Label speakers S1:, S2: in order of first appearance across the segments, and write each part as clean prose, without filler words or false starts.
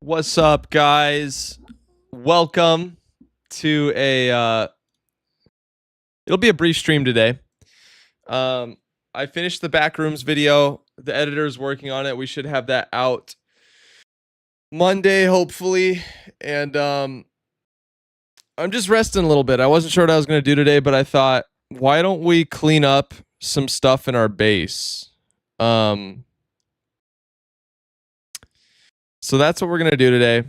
S1: What's up, guys? Welcome to it'll be a brief stream today. I finished the Backrooms video. The editor's working on it. We should have that out Monday, hopefully. And I'm just resting a little bit. I wasn't sure what I was going to do today, but I thought, why don't we clean up some stuff in our base? So that's what we're going to do today.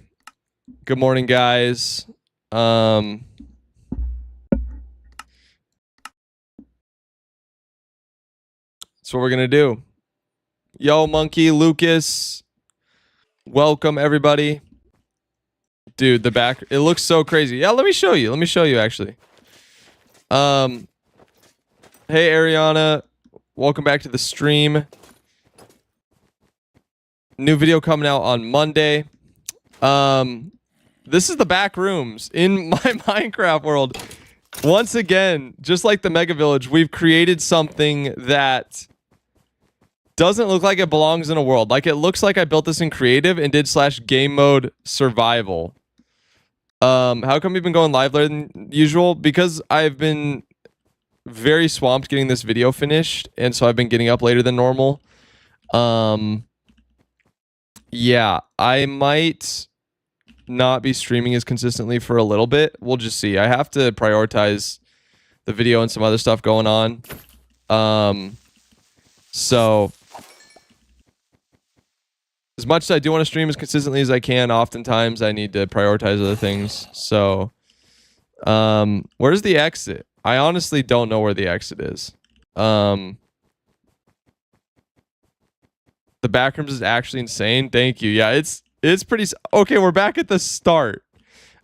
S1: Good morning, guys. That's what we're going to do. Yo, Monkey, Lucas. Welcome, everybody. Dude, the back, it looks so crazy. Yeah, let me show you. Let me show you, actually. Hey, Ariana. Welcome back to the stream. New video coming out on Monday. This is the back rooms in my Minecraft world. Once again, just like the Mega Village, we've created something that doesn't look like it belongs in a world. Like, it looks like I built this in creative and did /game mode survival. How come we've been going live later than usual? Because I've been very swamped getting this video finished, and so I've been getting up later than normal. Yeah, I might not be streaming as consistently for a little bit. We'll just see. I have to prioritize the video and some other stuff going on. So as much as I do want to stream as consistently as I can, oftentimes I need to prioritize other things. So where's the exit? I honestly don't know where the exit is. The Backrooms is actually insane. Thank you. Yeah, it's pretty... Okay, we're back at the start.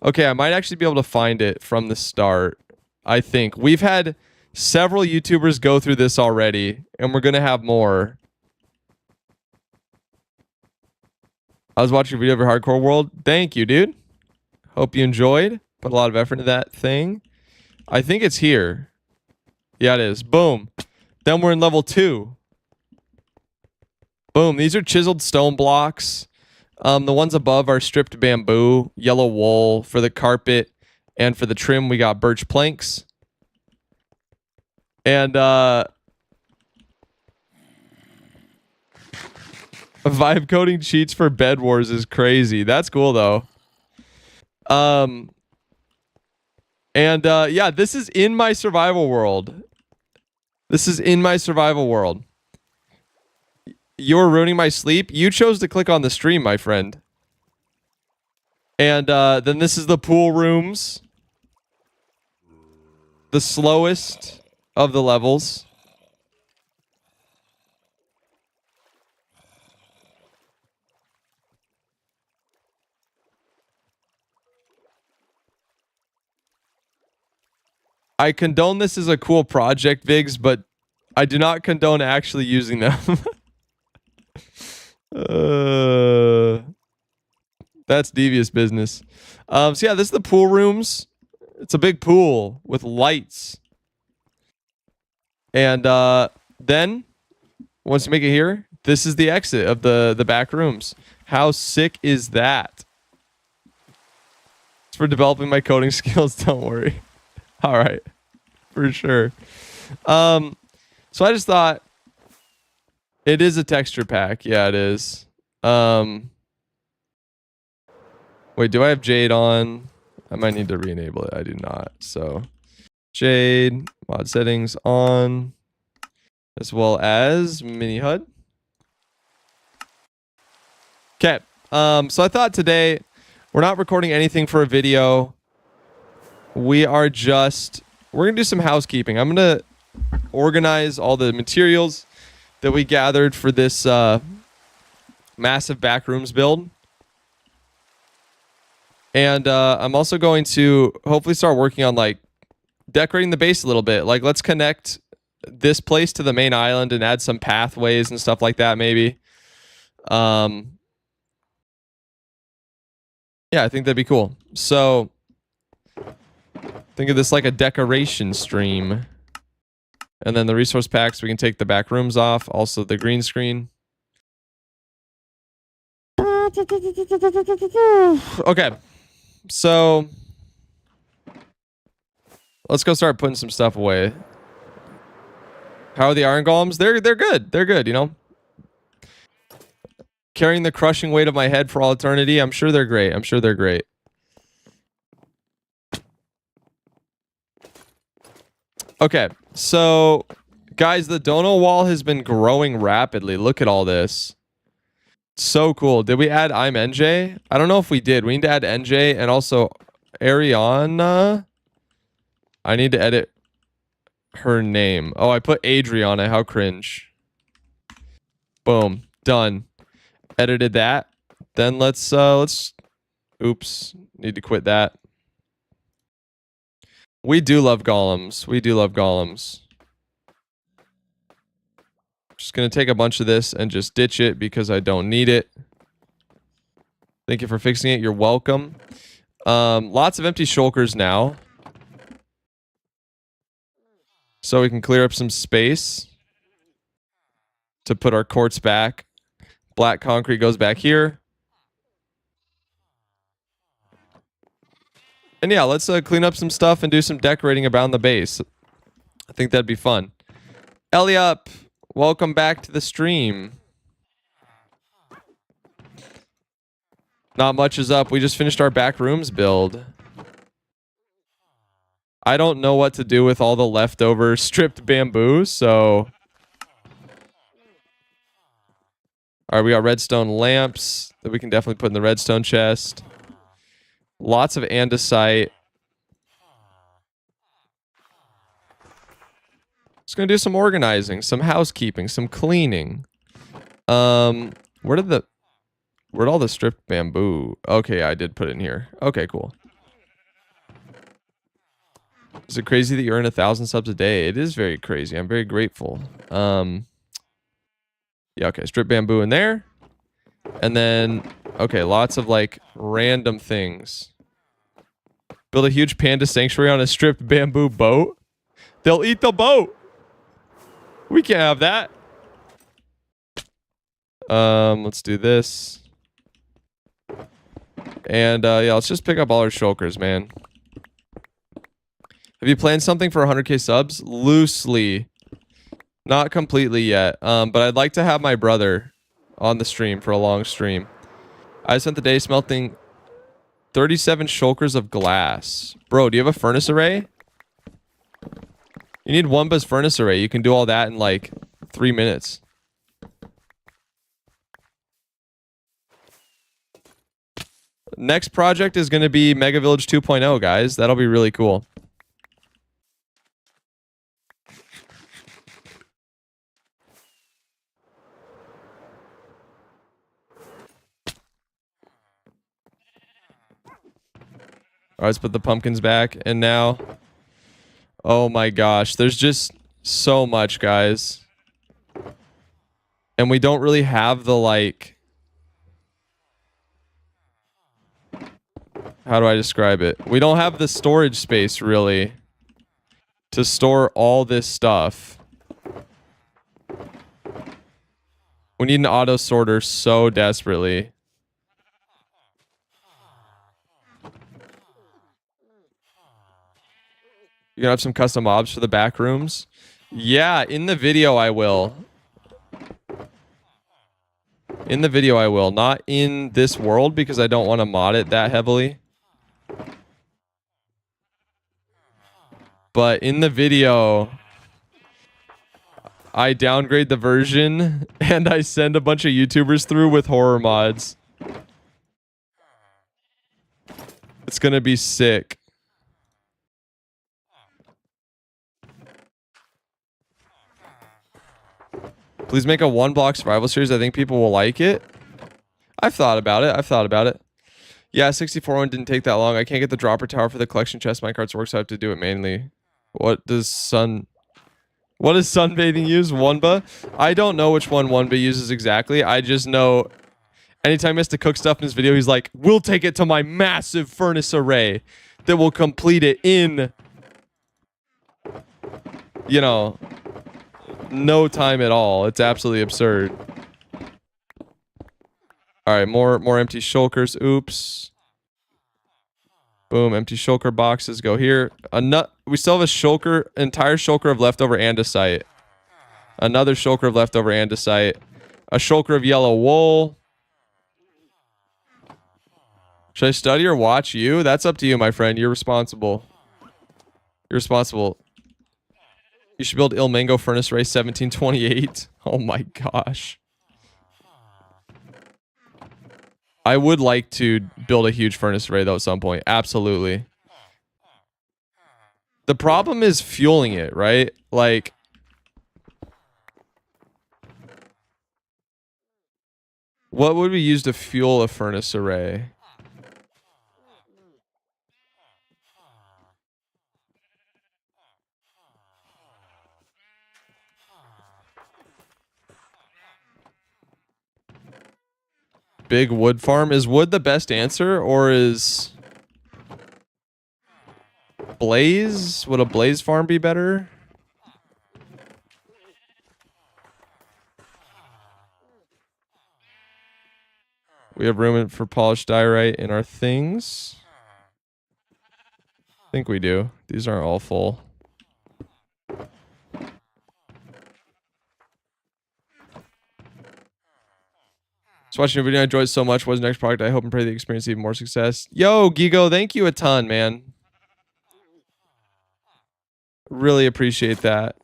S1: Okay, I might actually be able to find it from the start. I think. We've had several YouTubers go through this already, and we're going to have more. I was watching a video of your hardcore world. Thank you, dude. Hope you enjoyed. Put a lot of effort into that thing. I think it's here. Yeah, it is. Boom. Then we're in level 2. Boom. These are chiseled stone blocks. The ones above are stripped bamboo, yellow wool. For the carpet and for the trim, we got birch planks. And vibe coding cheats for Bed Wars is crazy. That's cool, though. Yeah, this is in my survival world. This is in my survival world. You're ruining my sleep. You chose to click on the stream, my friend. And then this is the pool rooms. The slowest of the levels. I condone this as a cool project, Viggs, but I do not condone actually using them. That's devious business. So yeah, this is the pool rooms. It's a big pool with lights. And then once you make it here, this is the exit of the back rooms. How sick is that? It's for developing my coding skills, don't worry. All right. For sure. So I just thought it is a texture pack. Yeah, it is. Wait, do I have Jade on? I might need to re-enable it. I do not. So Jade, mod settings on, as well as mini HUD. Okay. So I thought today we're not recording anything for a video. We're going to do some housekeeping. I'm going to organize all the materials that we gathered for this massive backrooms build. And I'm also going to hopefully start working on like decorating the base a little bit. Like, let's connect this place to the main island and add some pathways and stuff like that, maybe. Yeah, I think that'd be cool. So think of this like a decoration stream. And then the resource packs, we can take the back rooms off. Also the green screen. Okay. So let's go start putting some stuff away. How are the iron golems? They're good. They're good, you know? Carrying the crushing weight of my head for all eternity. I'm sure they're great. I'm sure they're great. Okay, so guys, the dono wall has been growing rapidly. Look at all this. So cool. Did we add I'm NJ? I don't know if we did. We need to add NJ and also Ariana. I need to edit her name. Oh, I put Adriana. How cringe. Boom. Done. Edited that. Then let's oops. Need to quit that. We do love golems. We do love golems. Just gonna take a bunch of this and just ditch it because I don't need it. Thank you for fixing it. You're welcome. Lots of empty shulkers now. So we can clear up some space to put our quartz back. Black concrete goes back here. And yeah, let's clean up some stuff and do some decorating around the base. I think that'd be fun. Eliup, welcome back to the stream. Not much is up. We just finished our Backrooms build. I don't know what to do with all the leftover stripped bamboo, so... Alright, we got redstone lamps that we can definitely put in the redstone chest. Lots of andesite. Just gonna do some organizing, some housekeeping, some cleaning. Where'd all the stripped bamboo? Okay, I did put it in here. Okay, cool. Is it crazy that you earn 1,000 subs a day? It is very crazy. I'm very grateful. Yeah, okay, strip bamboo in there. And then, okay, lots of like random things. Build a huge panda sanctuary on a stripped bamboo boat. They'll eat the boat. We can't have that. Let's do this. And yeah, let's just pick up all our shulkers, man. Have you planned something for 100k subs? Loosely. Not completely yet. But I'd like to have my brother on the stream for a long stream. I spent the day smelting 37 shulkers of glass. Bro, do you have a furnace array? You need Wumba's furnace array. You can do all that in like 3 minutes. Next project is going to be Mega Village 2.0, guys. That'll be really cool. All right, let's put the pumpkins back. And now... Oh my gosh. There's just so much, guys. And we don't really have the, like... How do I describe it? We don't have the storage space, really, to store all this stuff. We need an auto sorter so desperately. You're gonna have some custom mobs for the back rooms? Yeah, in the video I will. In the video I will. Not in this world because I don't want to mod it that heavily. But in the video, I downgrade the version and I send a bunch of YouTubers through with horror mods. It's gonna be sick. Please make a one-block survival series. I think people will like it. I've thought about it. Yeah, 64 one didn't take that long. I can't get the dropper tower for the collection chest minecarts work, so I have to do it manually. What does sunbathing use? Wunba? I don't know which one Wunba uses exactly. I just know anytime he has to cook stuff in his video, he's like, we'll take it to my massive furnace array that will complete it in, you know, no time at all. It's absolutely absurd. All All right, more empty shulkers. Oops. Boom, empty shulker boxes go here. We still have a shulker, entire shulker of leftover andesite. Another shulker of leftover andesite. A shulker of yellow wool. Should I study or watch you? That's up to you, my friend. You're responsible. You're responsible. You should build Il Mango Furnace Ray 1728. Oh my gosh. I would like to build a huge furnace array though at some point. Absolutely. The problem is fueling it, right? Like, what would we use to fuel a furnace array? Big wood farm. Is wood the best answer, or is blaze? Would a blaze farm be better? We have room for polished diorite in our things. I think we do. These aren't all full. Just watching your video, I enjoyed it so much. What's the next product? I hope and pray the experience even more success. Yo, Gigo, thank you a ton, man. Really appreciate that.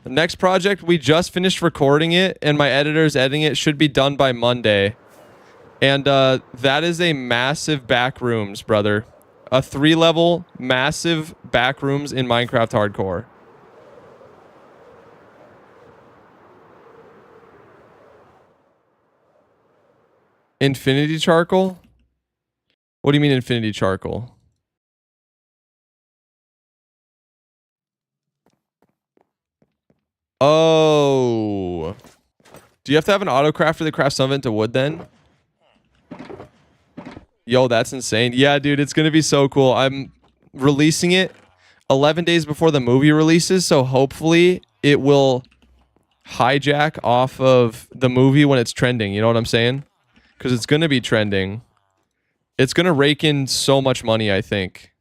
S1: Next project, we just finished recording it, and my editor's editing it. Should be done by Monday. And that is a massive backrooms, brother. A 3-level massive backrooms in Minecraft Hardcore. Infinity charcoal? What do you mean infinity charcoal? Oh. Do you have to have an auto crafter that crafts some of it into wood then? Yo, that's insane. Yeah, dude, it's going to be so cool. I'm releasing it 11 days before the movie releases, so hopefully it will hijack off of the movie when it's trending. You know what I'm saying? Because it's going to be trending. It's going to rake in so much money, I think.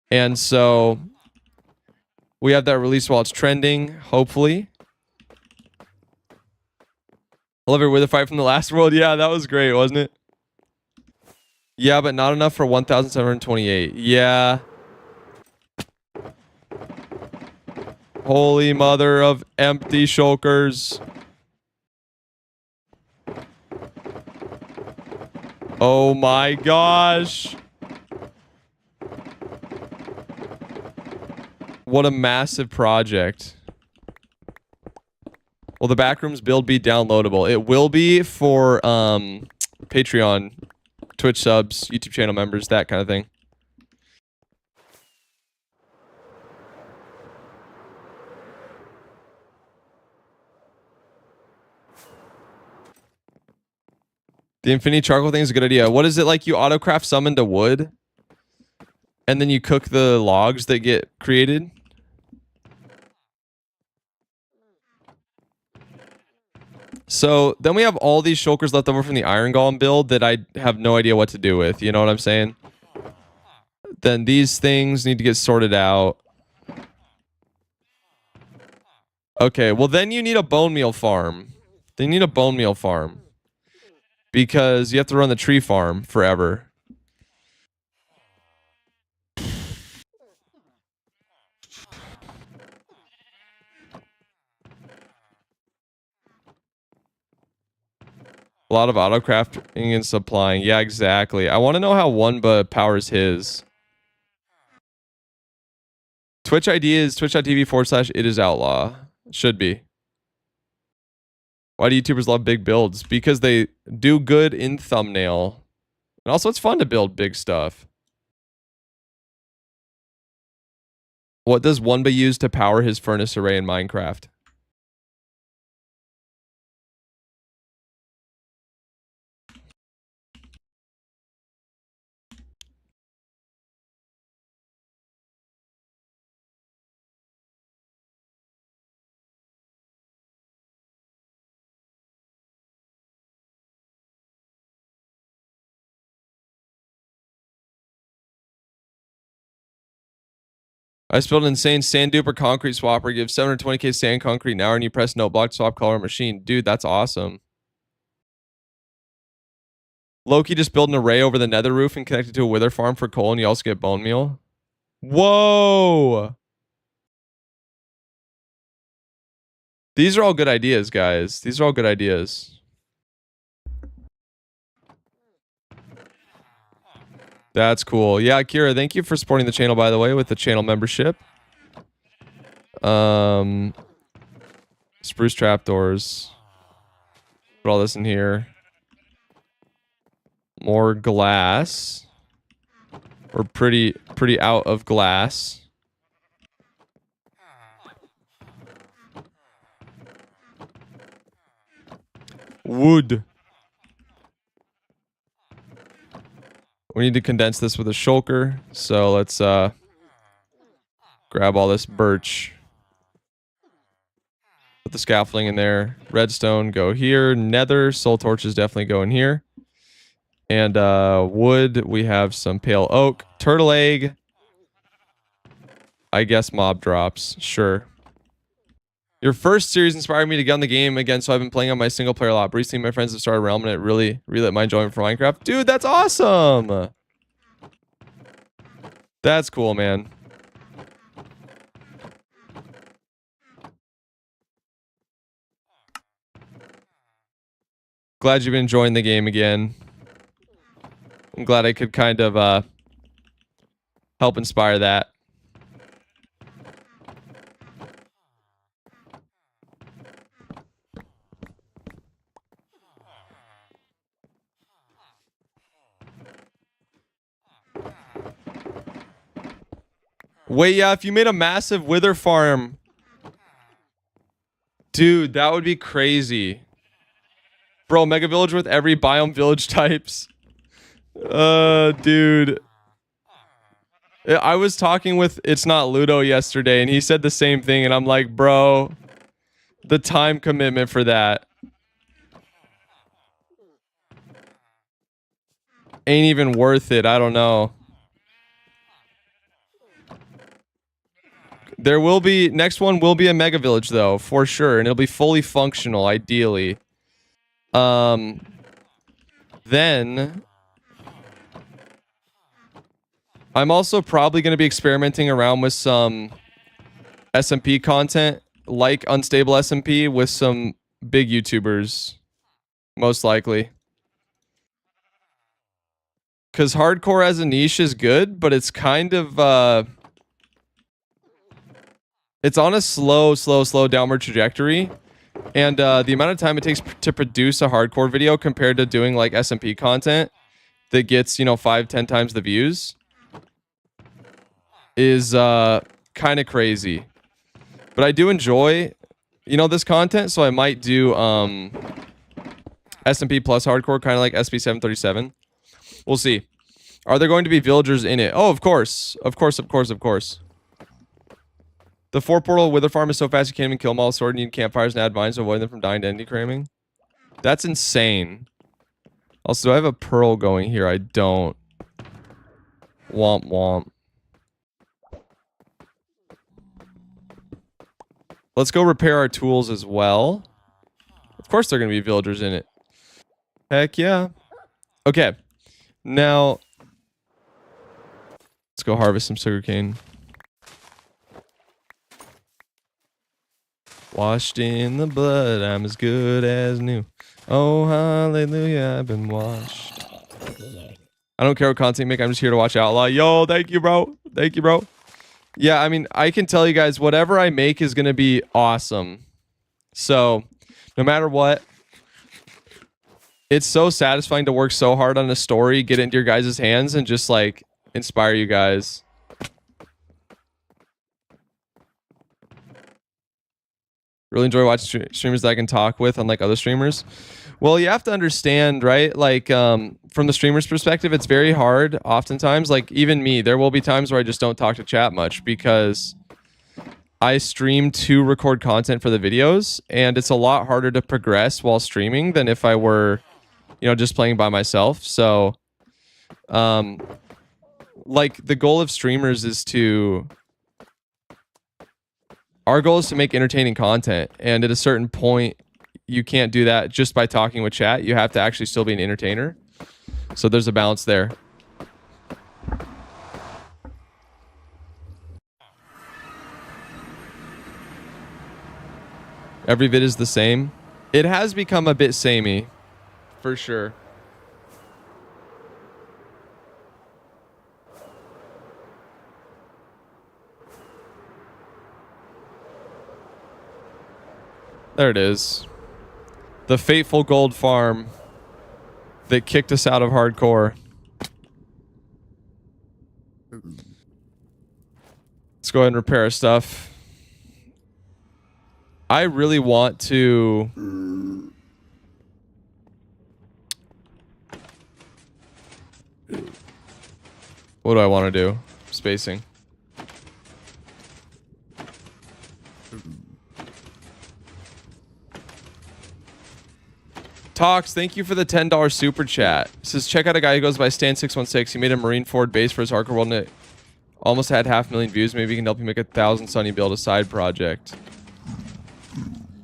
S1: And so we have that release while it's trending, hopefully. I love it with a fight from the last world. Yeah, that was great, wasn't it? Yeah, but not enough for 1,728. Yeah. Holy mother of empty shulkers. Oh my gosh. What a massive project. Will the Backrooms build be downloadable? It will be for Patreon, Twitch subs, YouTube channel members, that kind of thing. The infinity charcoal thing is a good idea. What is it like? You autocraft some into wood, and then you cook the logs that get created? So then we have all these shulkers left over from the iron golem build that I have no idea what to do with. You know what I'm saying? Then these things need to get sorted out. Okay, well then you need a bone meal farm. They need a bone meal farm. Because you have to run the tree farm forever. A lot of autocrafting and supplying. Yeah, exactly. I want to know how Wunba powers his. Twitch ID is twitch.tv/it is outlaw. Should be. Why do YouTubers love big builds? Because they do good in thumbnail. And also it's fun to build big stuff. What does Wunba use to power his furnace array in Minecraft? I spilled an insane sand duper concrete swapper. Give 720k sand concrete an hour and you press no block to swap color machine. Dude, that's awesome. Loki just built an array over the nether roof and connected to a wither farm for coal, and you also get bone meal. Whoa! These are all good ideas, guys. These are all good ideas. That's cool. Yeah, Kira, thank you for supporting the channel, by the way, with the channel membership. Spruce trapdoors. Put all this in here. More glass. We're pretty out of glass. Wood. We need to condense this with a shulker. So let's grab all this birch. Put the scaffolding in there. Redstone, go here. Nether, soul torches definitely go in here. And wood, we have some pale oak. Turtle egg. I guess mob drops. Sure. Your first series inspired me to get on the game again, so I've been playing on my single player a lot. Recently, my friends have started Realm, and it really lit my enjoyment for Minecraft. Dude, that's awesome! That's cool, man. Glad you've been enjoying the game again. I'm glad I could kind of help inspire that. Wait, yeah, if you made a massive wither farm. Dude, that would be crazy. Bro, mega village with every biome village types. Dude. I was talking with It's Not Ludo yesterday, and he said the same thing, and I'm like, bro, the time commitment for that ain't even worth it. I don't know. There will be, next one will be a mega village though, for sure, and it'll be fully functional, ideally. Then I'm also probably going to be experimenting around with some SMP content, like Unstable SMP, with some big YouTubers, most likely. Because hardcore as a niche is good, but it's kind of, it's on a slow downward trajectory. And the amount of time it takes to produce a hardcore video compared to doing like SMP content that gets, you know, 5-10 times the views is kind of crazy. But I do enjoy, you know, this content, so I might do SMP plus hardcore, kind of like SP737. We'll see. Are there going to be villagers in it? Oh, of course. Of course. The 4-portal wither farm is so fast you can't even kill them all. Sword, need campfires and add vines to avoid them from dying to endy cramming. That's insane. Also, do I have a pearl going here? I don't. Womp womp. Let's go repair our tools as well. Of course there are going to be villagers in it. Heck yeah. Okay. Now, let's go harvest some sugarcane. Washed in the blood, I'm as good as new. Oh, hallelujah, I've been washed. I don't care what content you make, I'm just here to watch Outlaw. Yo, thank you, bro. Thank you, bro. Yeah, I mean, I can tell you guys, whatever I make is going to be awesome. So, no matter what, it's so satisfying to work so hard on a story, get it into your guys' hands, and just, like, inspire you guys. Really enjoy watching streamers that I can talk with, unlike other streamers. Well, you have to understand, right? Like, from the streamer's perspective, it's very hard oftentimes. Like, even me, there will be times where I just don't talk to chat much because I stream to record content for the videos, and it's a lot harder to progress while streaming than if I were, you know, just playing by myself. So, like, the goal of streamers is to Our goal is to make entertaining content, and at a certain point, you can't do that just by talking with chat. You have to actually still be an entertainer. So there's a balance there. Every vid is the same. It has become a bit samey, for sure. There it is. The fateful gold farm that kicked us out of hardcore. Let's go ahead and repair our stuff. I really want to... What do I want to do? Spacing. Tox, thank you for the $10 super chat. It says, check out a guy who goes by Stan616. He made a Marine Ford base for his hardcore world and it almost had 500,000 views. Maybe he can help you make 1,000 Sunny build a side project.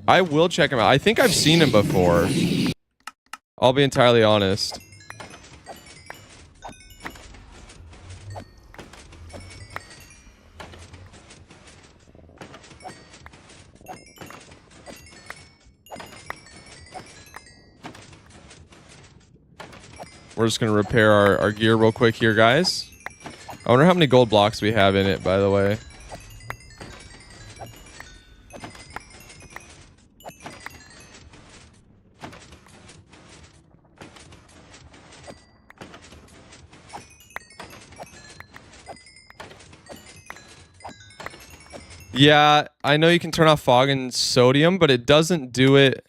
S1: I will check him out. I think I've seen him before. I'll be entirely honest. We're just going to repair our gear real quick here, guys. I wonder how many gold blocks we have in it, by the way. Yeah, I know you can turn off fog and sodium, but it doesn't do it.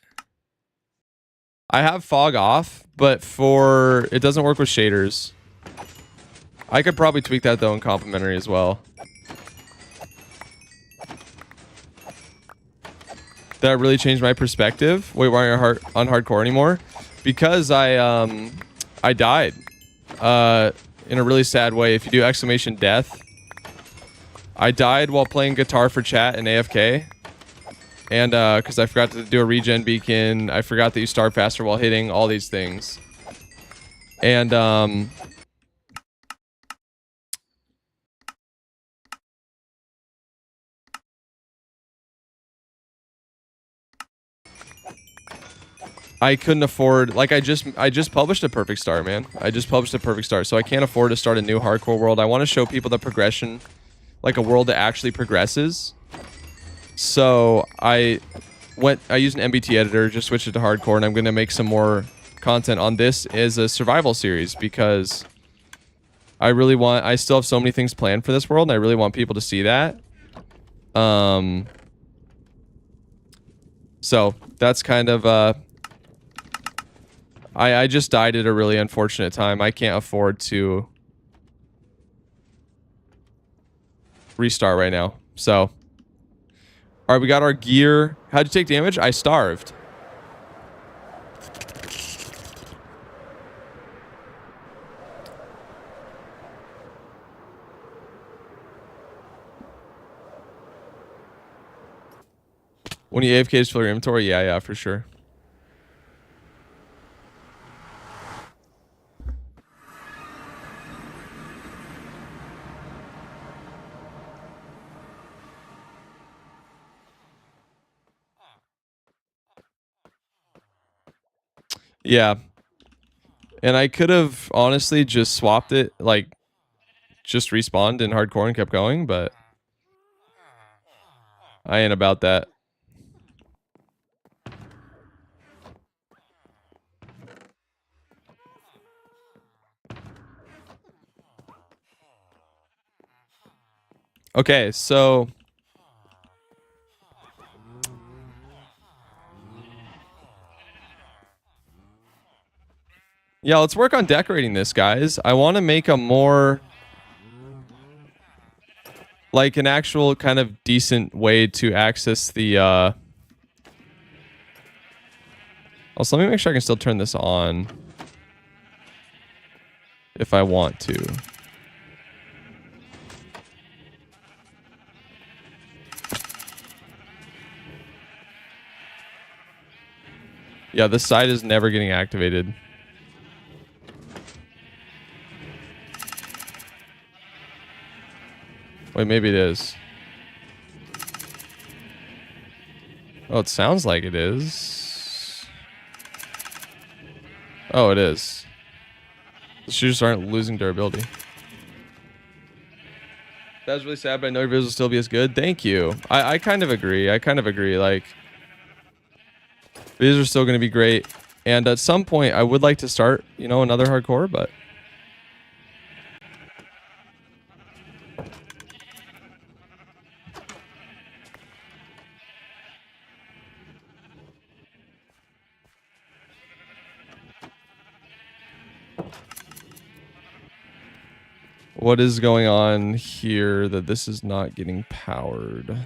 S1: I have fog off, but it doesn't work with shaders. I could probably tweak that though in complementary as well. That really changed my perspective. Wait, why aren't you on hardcore anymore? Because I died in a really sad way. If you do exclamation death, I died while playing guitar for chat in AFK. And because I forgot to do a regen beacon, I forgot that you start faster while hitting, all these things. And I couldn't afford, like I just published a perfect start, man. I just published a perfect start, so I can't afford to start a new hardcore world. I want to show people the progression, like a world that actually progresses. So I used an MBT editor, just switched it to hardcore, and I'm going to make some more content on this as a survival series because I still have so many things planned for this world, and I really want people to see that. So that's kind of, I just died at a really unfortunate time. I can't afford to restart right now. So, all right, we got our gear. How'd you take damage? I starved. When you AFK, just fill your inventory? Yeah, for sure. Yeah. And I could have honestly just swapped it, like just respawned in hardcore and kept going, but I ain't about that. Okay, so yeah, let's work on decorating this, guys. I want to make a more like an actual kind of decent way to access the also, let me make sure I can still turn this on if I want to. Yeah, this side is never getting activated. Wait, maybe it is. Oh, it sounds like it is. Oh, it is. The shoes aren't losing durability. That was really sad, but I know your videos will still be as good. Thank you. I kind of agree. I kind of agree. Like, videos are still going to be great. And at some point, I would like to start, you know, another hardcore, but... What is going on here that this is not getting powered?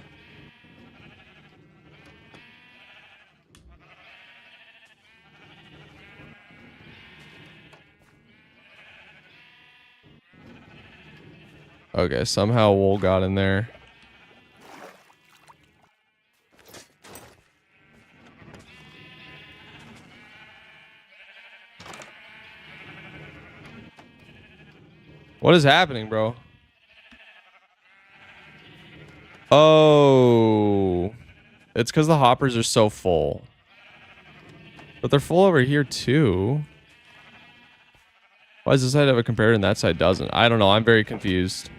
S1: Okay, somehow wool got in there. What is happening, bro? Oh. It's because the hoppers are so full. But they're full over here, too. Why does this side have a comparator and that side doesn't? I don't know. I'm very confused.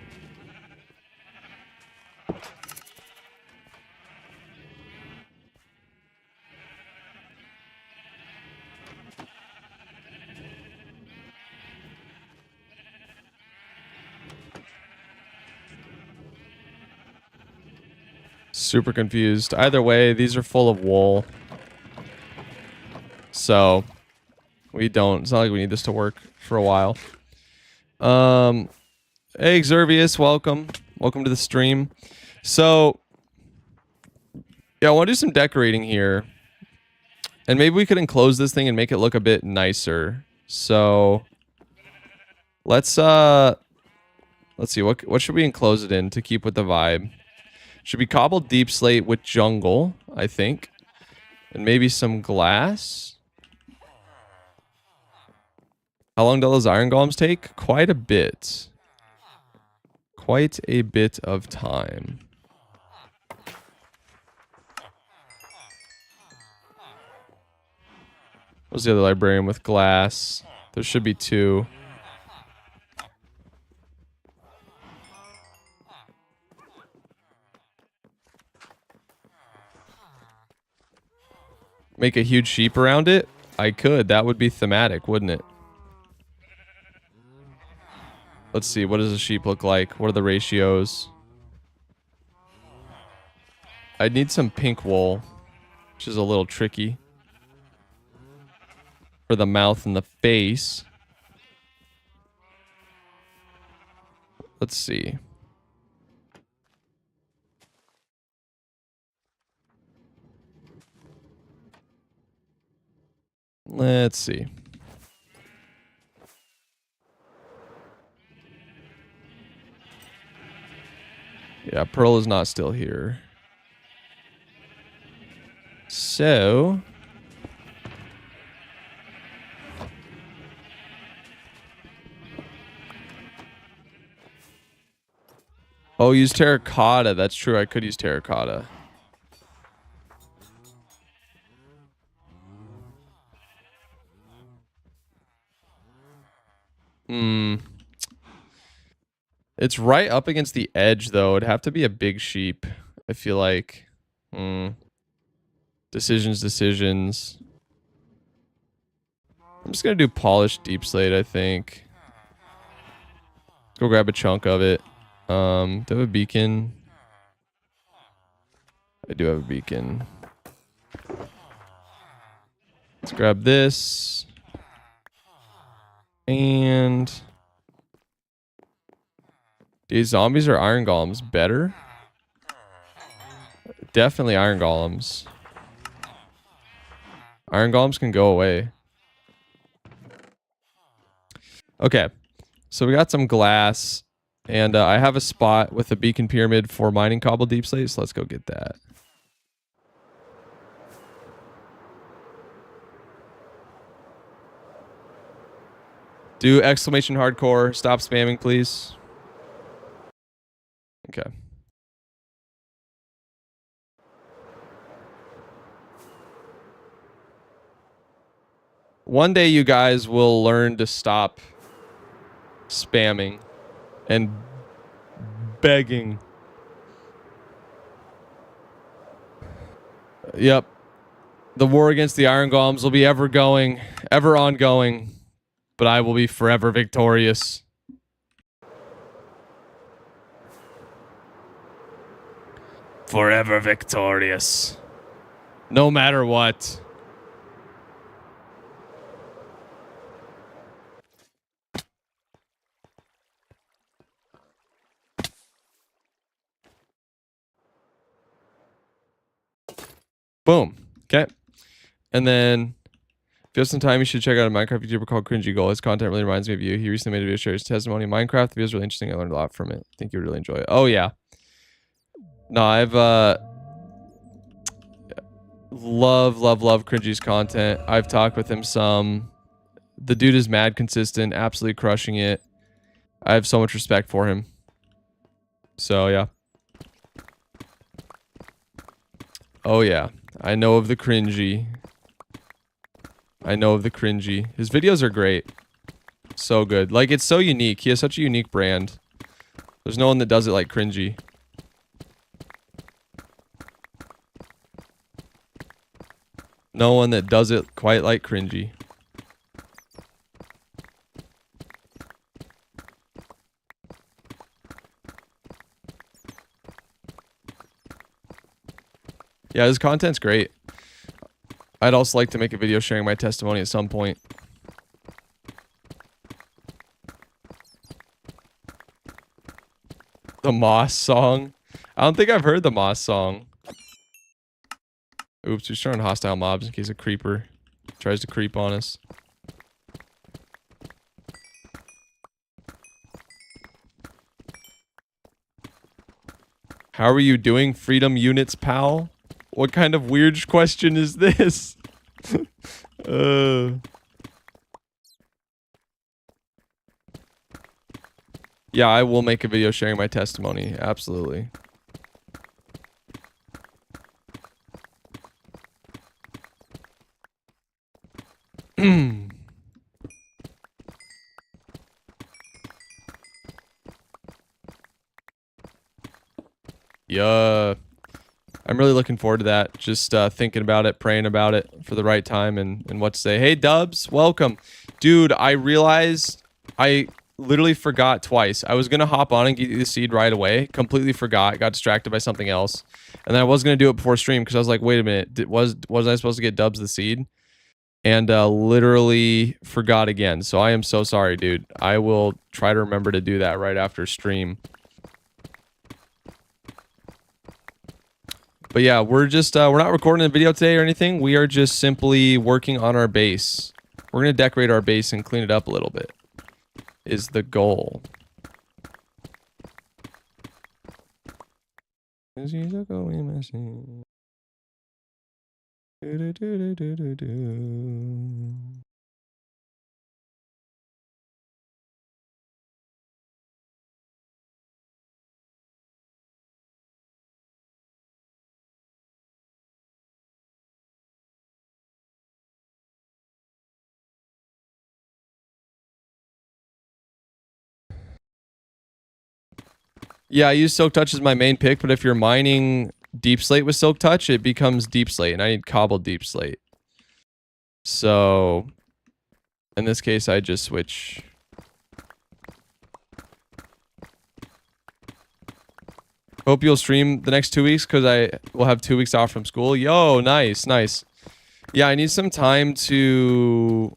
S1: Super confused. Either way, these are full of wool. So, we don't. It's not like we need this to work for a while. Hey, Xervius, welcome. Welcome to the stream. So, yeah, I want to do some decorating here. And maybe we could enclose this thing and make it look a bit nicer. So, let's see, what should we enclose it in to keep with the vibe? Should be cobbled deep slate with jungle, I think. And maybe some glass. How long do those iron golems take? Quite a bit. Quite a bit of time. What's the other librarian with glass? There should be 2. Make a huge sheep around it? I could. That would be thematic, wouldn't it? Let's see. What does a sheep look like? What are the ratios? I'd need some pink wool, which is a little tricky. For the mouth and the face. Let's see. Let's see. Yeah, Pearl is not still here. So... Oh, use terracotta. That's true. I could use terracotta. It's right up against the edge, though. It'd have to be a big sheep, I feel like. Decisions. I'm just going to do polished deep slate, I think. Let's go grab a chunk of it. Do I have a beacon? I do have a beacon. Let's grab this. And... these zombies or iron golems better? Definitely iron golems. Iron golems can go away. Okay. So we got some glass. And I have a spot with a beacon pyramid for mining cobble deep slate. So let's go get that. Do exclamation hardcore. Stop spamming, please. Okay. One day you guys will learn to stop spamming and begging. Yep. The war against the Iron Golems will be ever ongoing, but I will be forever victorious. Forever victorious. No matter what. Boom. Okay. And then, if you have some time, you should check out a Minecraft YouTuber called Cringy Goal. His content really reminds me of you. He recently made a video sharing his testimony in Minecraft. The video was really interesting. I learned a lot from it. I think you would really enjoy it. Oh, yeah. No, I've, love Cringy's content. I've talked with him some. The dude is mad consistent, absolutely crushing it. I have so much respect for him. So, yeah. Oh, yeah. I know of the Cringy. His videos are great. So good. Like, it's so unique. He has such a unique brand. There's no one that does it like Cringy. No one that does it quite like Cringy. Yeah, his content's great. I'd also like to make a video sharing my testimony at some point. The Moss song? I don't think I've heard the Moss song. Oops, we're showing hostile mobs in case a creeper tries to creep on us. How are you doing, Freedom Units, pal? What kind of weird question is this? Yeah, I will make a video sharing my testimony. Absolutely. Yeah. I'm really looking forward to that. Just thinking about it, praying about it for the right time and what to say. Hey, Dubs, welcome. Dude, I realized I literally forgot twice. I was going to hop on and get you the seed right away. Completely forgot. Got distracted by something else. And then I was going to do it before stream because I was like, wait a minute. Was I supposed to get Dubs the seed? And literally forgot again. So I am so sorry, dude. I will try to remember to do that right after stream. But yeah, we're just, we're not recording a video today or anything. We are just simply working on our base. We're going to decorate our base and clean it up a little bit. Is the goal. Yeah, I use Silk Touch as my main pick, but if you're mining Deep Slate with Silk Touch, it becomes Deep Slate, and I need Cobbled Deep Slate. So, in this case, I just switch. Hope you'll stream the next 2 weeks, because I will have 2 weeks off from school. Yo, nice, nice. Yeah, I need some time to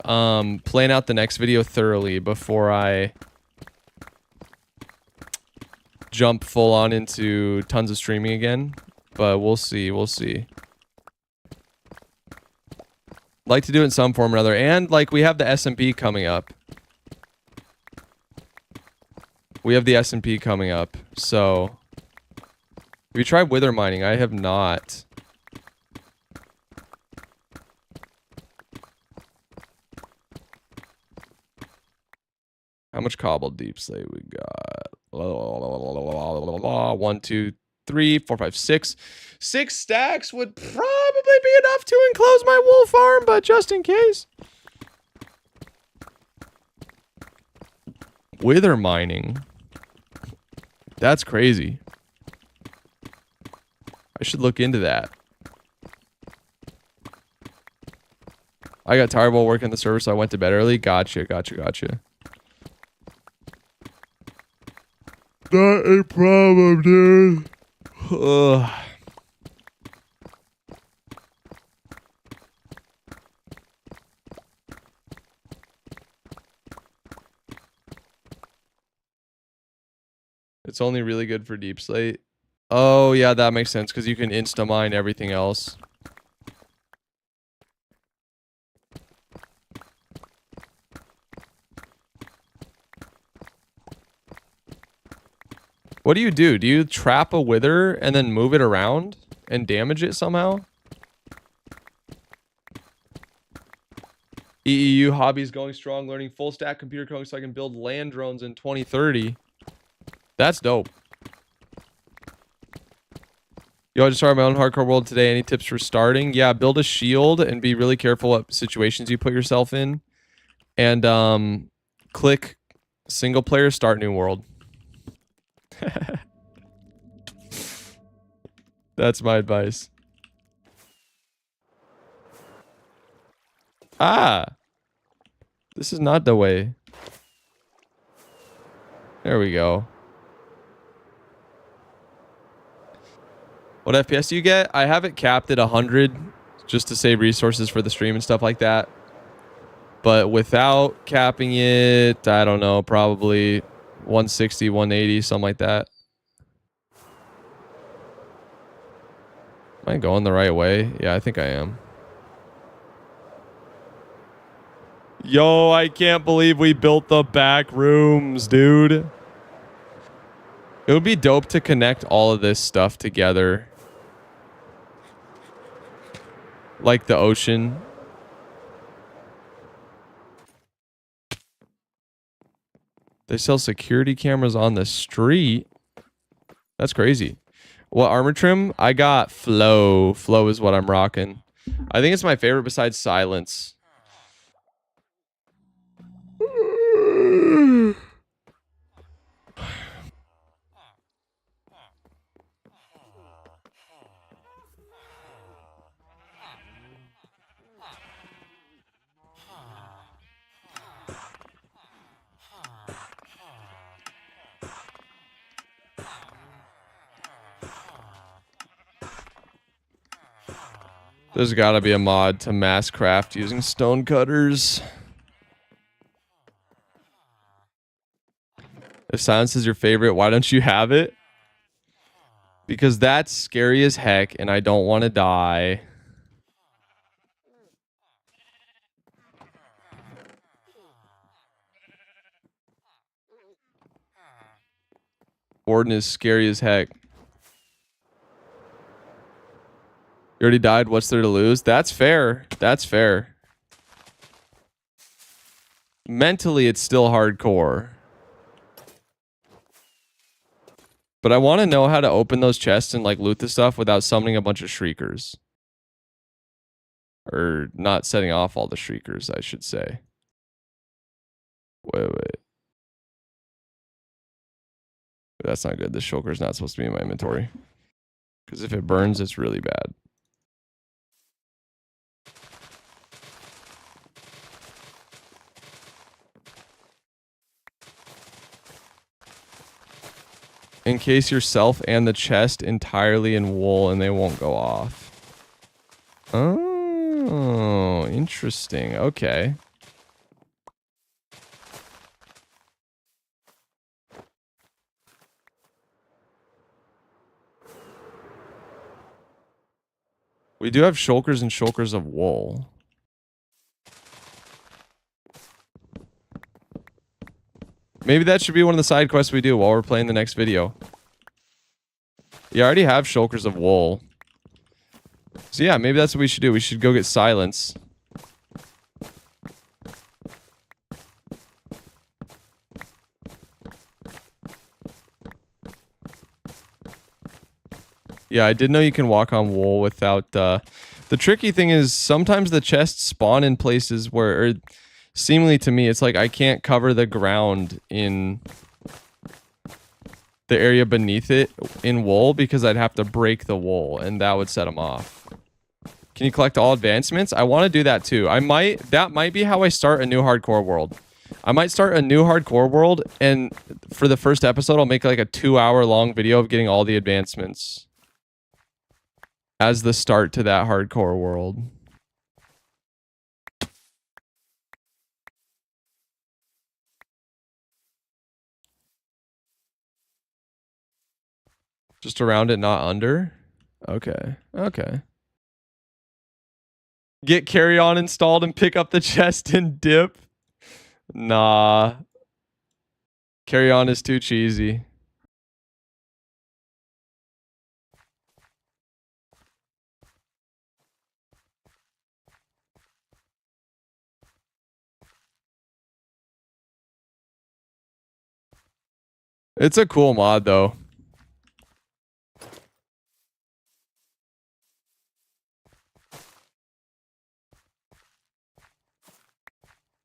S1: plan out the next video thoroughly before I jump full on into tons of streaming again, but we'll see. Like to do it in some form or another, and like we have the SMP coming up. So have you tried wither mining? I have not. much cobbled deep slate we got? 1, 2, 3, 4, 5, 6. 6 stacks would probably be enough to enclose my wool farm, but just in case. Wither mining. That's crazy. I should look into that. I got tired while working the server, so I went to bed early. Gotcha. Not a problem, dude. Ugh. It's only really good for deep slate. Oh, yeah, that makes sense, because you can insta-mine everything else. What do? Do you trap a wither and then move it around and damage it somehow? EEU hobbies going strong, learning full stack computer coding so I can build land drones in 2030. That's dope. Yo, I just started my own hardcore world today. Any tips for starting? Yeah, build a shield and be really careful what situations you put yourself in. And click single player, start new world. That's my advice. Ah! This is not the way. There we go. What FPS do you get? I have it capped at 100 just to save resources for the stream and stuff like that. But without capping it, I don't know, probably 160, 180, something like that. Am I going the right way? Yeah, I think I am. Yo, I can't believe we built the back rooms, dude. It would be dope to connect all of this stuff together. Like the ocean. They sell security cameras on the street. That's crazy. What armor trim? I got Flow. Flow is what I'm rocking. I think it's my favorite besides Silence. There's gotta be a mod to mass craft using stone cutters. If Silence is your favorite, why don't you have it? Because that's scary as heck and I don't want to die. Warden is scary as heck. You already died. What's there to lose? That's fair. That's fair. Mentally, it's still hardcore. But I want to know how to open those chests and like loot the stuff without summoning a bunch of shriekers. Or not setting off all the shriekers, I should say. Wait. That's not good. The shulker's not supposed to be in my inventory. Because if it burns, it's really bad. Encase yourself and the chest entirely in wool and they won't go off. Oh, interesting. Okay. We do have shulkers and shulkers of wool. Maybe that should be one of the side quests we do while we're playing the next video. Yeah, I already have shulkers of wool. So yeah, maybe that's what we should do. We should go get Silence. Yeah, I did know you can walk on wool without... The tricky thing is sometimes the chests spawn in places where... Or seemingly to me, it's like I can't cover the ground in the area beneath it in wool because I'd have to break the wool and that would set them off. Can you collect all advancements? I want to do that too. That might be how I start a new hardcore world. I might start a new hardcore world, and for the first episode, I'll make like a 2-hour long video of getting all the advancements as the start to that hardcore world. Just around it, not under? Okay. Okay. Get carry on installed and pick up the chest and dip? Nah. Carry on is too cheesy. It's a cool mod though.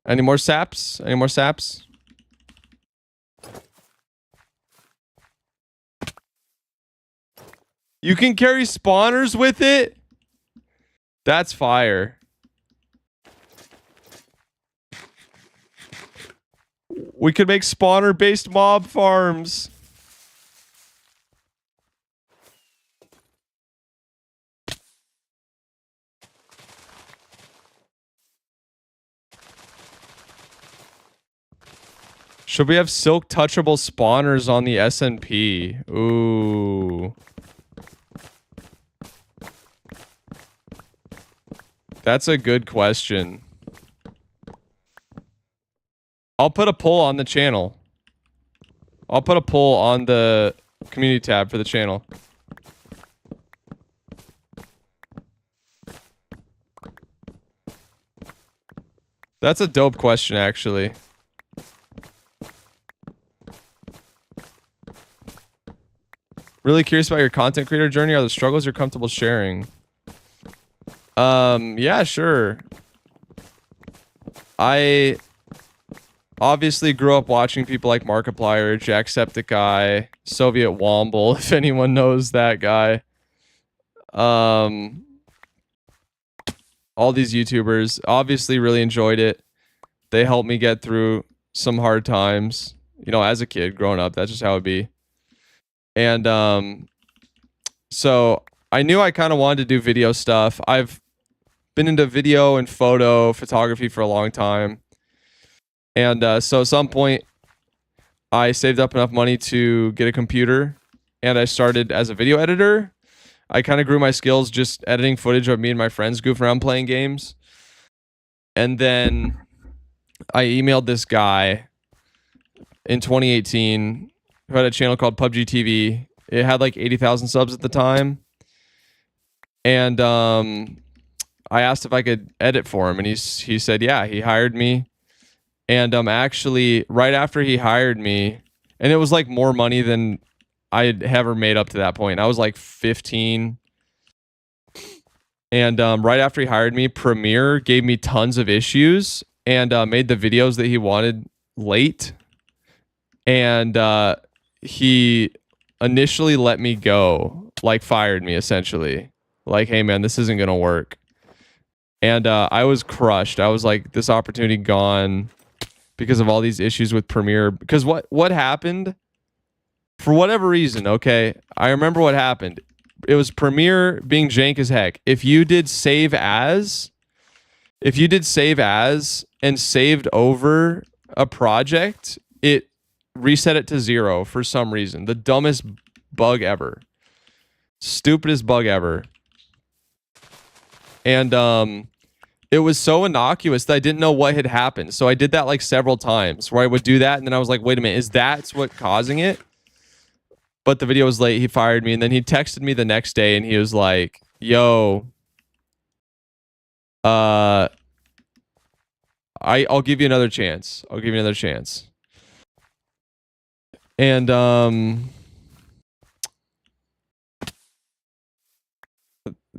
S1: Any more saps? Any more saps? You can carry spawners with it? That's fire. We could make spawner-based mob farms. Should we have silk touchable spawners on the SNP? Ooh. That's a good question. I'll put a poll on the channel. I'll put a poll on the community tab for the channel. That's a dope question, actually. Really curious about your content creator journey. Are the struggles you're comfortable sharing? Yeah, sure. I obviously grew up watching people like Markiplier, Jacksepticeye, Soviet Womble, if anyone knows that guy. All these YouTubers obviously really enjoyed it. They helped me get through some hard times. You know, as a kid growing up, that's just how it'd be. And so I knew I kind of wanted to do video stuff. I've been into video and photo photography for a long time. And so at some point, I saved up enough money to get a computer, and I started as a video editor. I kind of grew my skills just editing footage of me and my friends goofing around playing games. And then I emailed this guy in 2018 who had a channel called PUBG TV. It had like 80,000 subs at the time. And I asked if I could edit for him, and he said, yeah. He hired me. And actually, right after he hired me, and it was like more money than I had ever made up to that point. I was like 15. And right after he hired me, Premiere gave me tons of issues and made the videos that he wanted late. And he initially let me go, like fired me essentially. Like, hey man, this isn't gonna work. And I was crushed. I was like, this opportunity gone because of all these issues with Premiere. Because what happened? For whatever reason, okay, I remember what happened. It was Premiere being jank as heck. If you did save as and saved over a project, it reset it to 0 for some reason. The dumbest bug ever. Stupidest bug ever. And it was so innocuous that I didn't know what had happened. So I did that like several times where I would do that, and then I was like, wait a minute, is that what's causing it? But the video was late. He fired me, and then he texted me the next day, and he was like, yo, I'll give you another chance. I'll give you another chance. And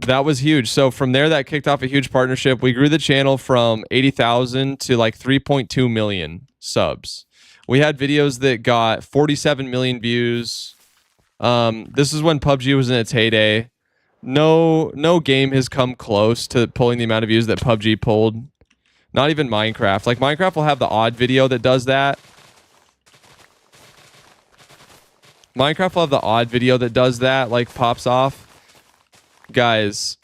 S1: that was huge. So from there, that kicked off a huge partnership. We grew the channel from 80,000 to like 3.2 million subs. We had videos that got 47 million views. This is when PUBG was in its heyday. No game has come close to pulling the amount of views that PUBG pulled. Not even Minecraft. Like, Minecraft will have the odd video that does that. Minecraft will have the odd video that does that, like, pops off. Guys,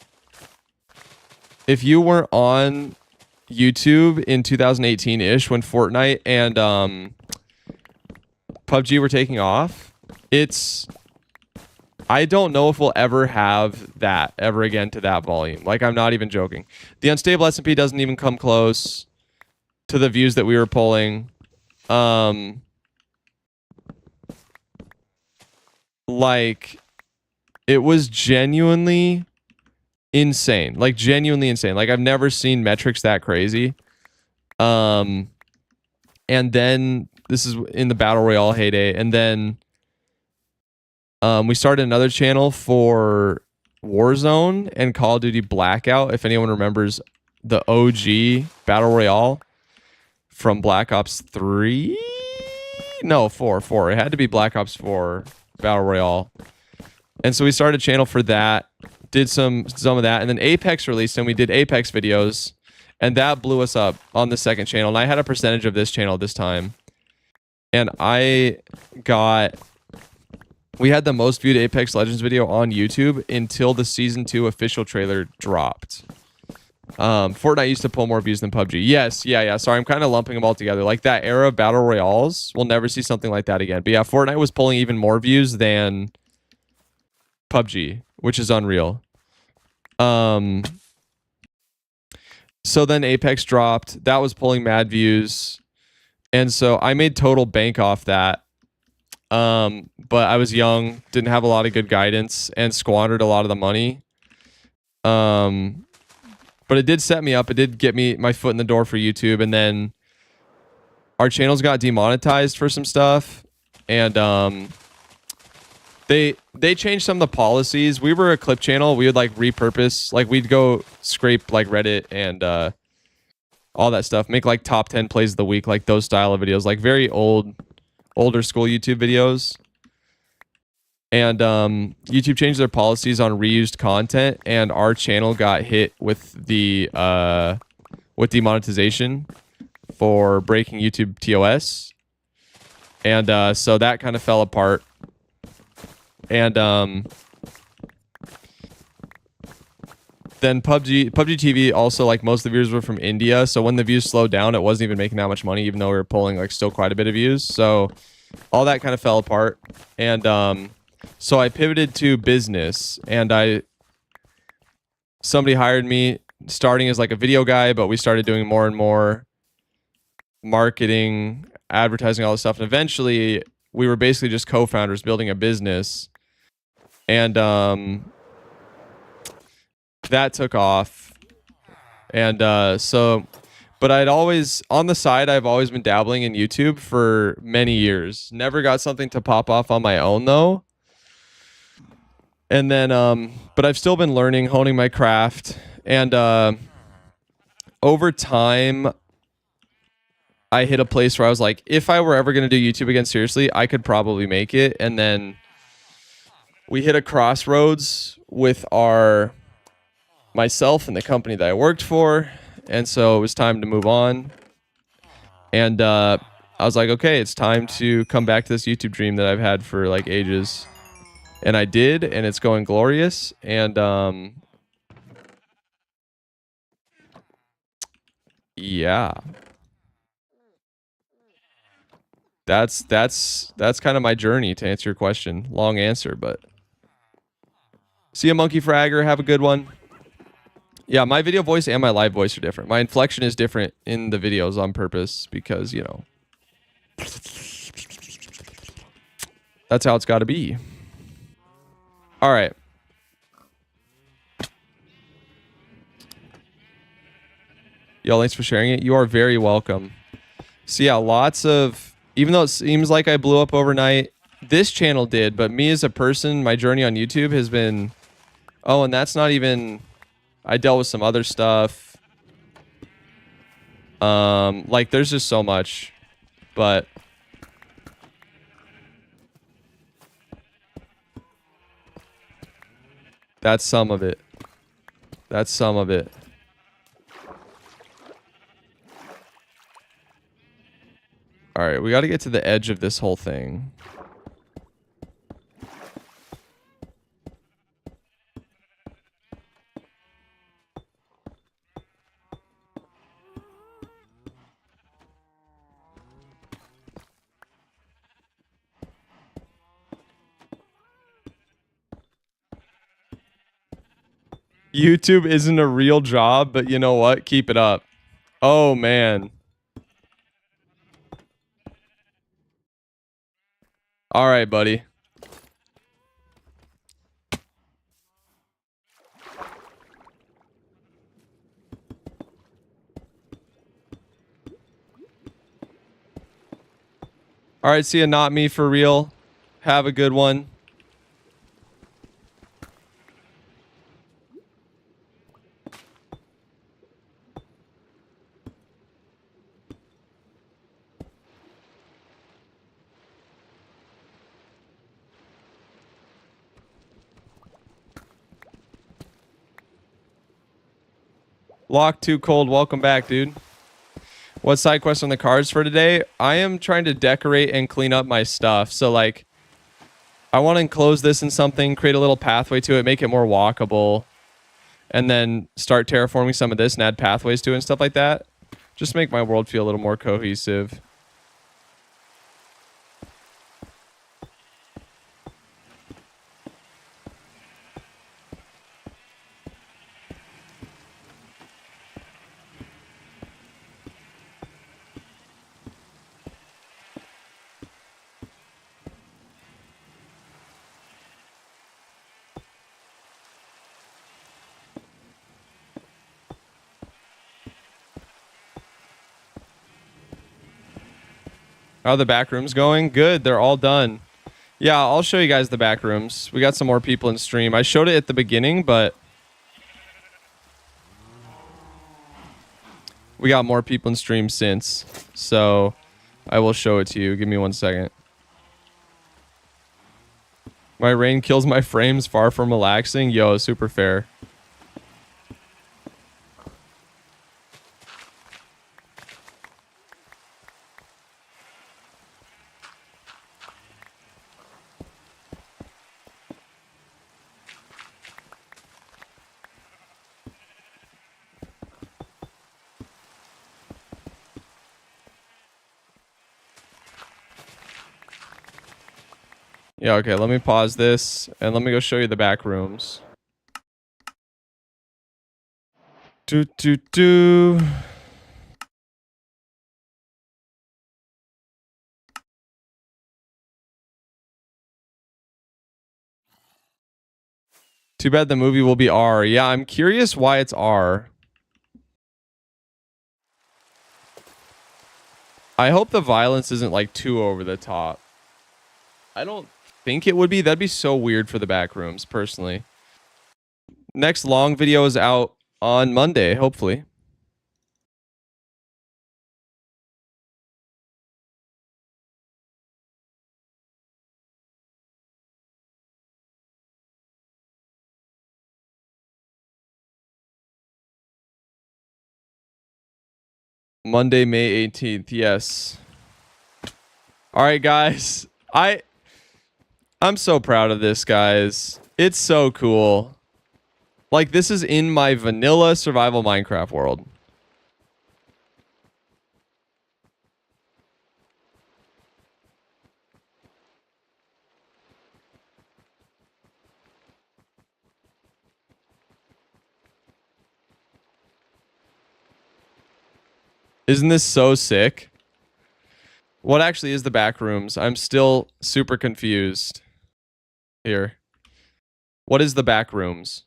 S1: if you weren't on YouTube in 2018-ish when Fortnite and PUBG were taking off, I don't know if we'll ever have that ever again to that volume. Like, I'm not even joking. The unstable S&P doesn't even come close to the views that we were pulling. Like, it was genuinely insane. Like, genuinely insane. Like, I've never seen metrics that crazy. And then this is in the Battle Royale heyday. And then we started another channel for Warzone and Call of Duty Blackout. If anyone remembers the OG Battle Royale from Black Ops 3? No, 4. It had to be Black Ops 4 Battle Royale. And so we started a channel for that, did some of that, and then Apex released, and we did Apex videos, and that blew us up on the second channel. And I had a percentage of this channel this time, and we had the most viewed Apex Legends video on YouTube until the Season 2 official trailer dropped. Fortnite used to pull more views than PUBG. Yes, yeah. Sorry, I'm kind of lumping them all together. Like, that era of Battle Royales, we'll never see something like that again. But yeah, Fortnite was pulling even more views than PUBG, which is unreal. So then Apex dropped. That was pulling mad views. And so I made total bank off that. But I was young, didn't have a lot of good guidance, and squandered a lot of the money. But it did set me up. It did get me my foot in the door for YouTube. And then our channels got demonetized for some stuff. And they changed some of the policies. We were a clip channel. We would like repurpose, like we'd go scrape like Reddit and all that stuff, make like top 10 plays of the week, like those style of videos, like very older school YouTube videos. And YouTube changed their policies on reused content, and our channel got hit with the with demonetization for breaking YouTube TOS. And so that kind of fell apart. And then PUBG TV also, like, most of the viewers were from India, so when the views slowed down, it wasn't even making that much money, even though we were pulling like still quite a bit of views. So all that kind of fell apart. And so I pivoted to business, and somebody hired me starting as like a video guy, but we started doing more and more marketing, advertising, all this stuff. And eventually we were basically just co-founders building a business. And that took off. And but I'd always, on the side, I've always been dabbling in YouTube for many years. Never got something to pop off on my own though. And then, but I've still been learning, honing my craft. And over time, I hit a place where I was like, if I were ever going to do YouTube again seriously, I could probably make it. And then we hit a crossroads with myself and the company that I worked for. And so it was time to move on. And I was like, okay, it's time to come back to this YouTube dream that I've had for like ages. And I did, and it's going glorious. And yeah. That's kind of my journey, to answer your question. Long answer, but see you, Monkey Fragger. Have a good one. Yeah, my video voice and my live voice are different. My inflection is different in the videos on purpose because, you know, that's how it's got to be. All right. Yo, thanks for sharing it. You are very welcome. So yeah, lots of, even though it seems like I blew up overnight, this channel did, but me as a person, my journey on YouTube has been Oh, and that's not even... I dealt with some other stuff. Like, there's just so much. But... that's some of it. That's some of it. Alright, we gotta get to the edge of this whole thing. YouTube isn't a real job, but you know what? Keep it up. Oh, man. All right, buddy. All right, see ya, not me for real. Have a good one. Lock too cold. Welcome back, dude. What side quest on the cards for today? I am trying to decorate and clean up my stuff. So, like, I want to enclose this in something, create a little pathway to it, make it more walkable, and then start terraforming some of this and add pathways to it and stuff like that. Just make my world feel a little more cohesive. How are the back rooms going? Good. They're all done. Yeah, I'll show you guys the back rooms. We got some more people in stream. I showed it at the beginning, but we got more people in stream since. So I will show it to you. Give me 1 second. My rain kills my frames, far from relaxing. Yo, super fair. Yeah, okay, let me pause this and let me go show you the back rooms. Do. Too bad the movie will be R. Yeah, I'm curious why it's R. I hope the violence isn't like too over the top. I don't think it would be. That'd be so weird for the back rooms, personally. Next long video is out on Monday, hopefully. Monday, May 18th. Yes. All right, guys. I'm so proud of this, guys. It's so cool. Like, this is in my vanilla survival Minecraft world. Isn't this so sick? What actually is the back rooms? I'm still super confused. Here. What is the back rooms?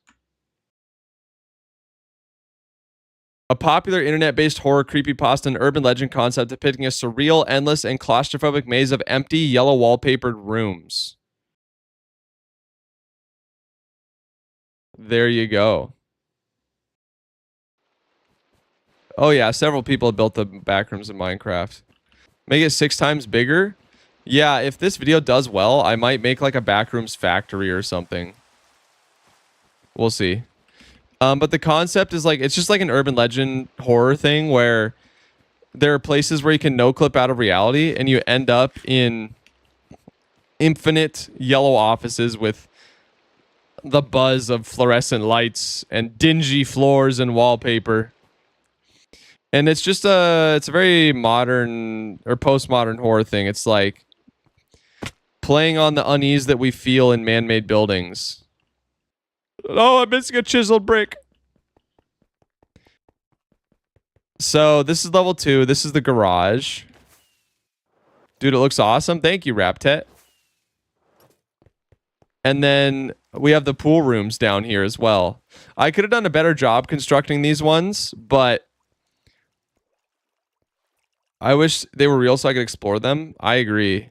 S1: A popular internet-based horror creepypasta and urban legend concept depicting a surreal, endless, and claustrophobic maze of empty, yellow wallpapered rooms. There you go. Oh yeah, several people have built the backrooms in Minecraft. Make it 6 times bigger? Yeah, if this video does well, I might make like a backrooms factory or something. We'll see. But the concept is like, it's just like an urban legend horror thing where there are places where you can no clip out of reality and you end up in infinite yellow offices with the buzz of fluorescent lights and dingy floors and wallpaper. And it's just it's a very modern or postmodern horror thing. It's like playing on the unease that we feel in man-made buildings. Oh, I'm missing a chiseled brick. So this is level 2. This is the garage. Dude, it looks awesome. Thank you, Raptet. And then we have the pool rooms down here as well. I could have done a better job constructing these ones, but I wish they were real so I could explore them. I agree.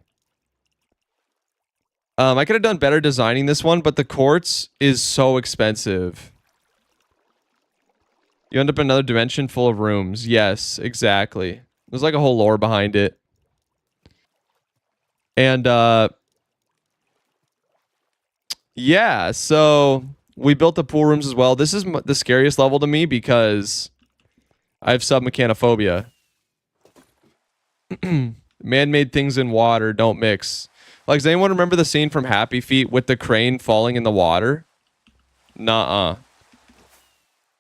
S1: I could have done better designing this one, but the quartz is so expensive. You end up in another dimension full of rooms. Yes, exactly. There's like a whole lore behind it. And, yeah, so we built the pool rooms as well. This is the scariest level to me because I have submechanophobia. Man-made things in water don't mix. Like, does anyone remember the scene from Happy Feet with the crane falling in the water? Nuh-uh.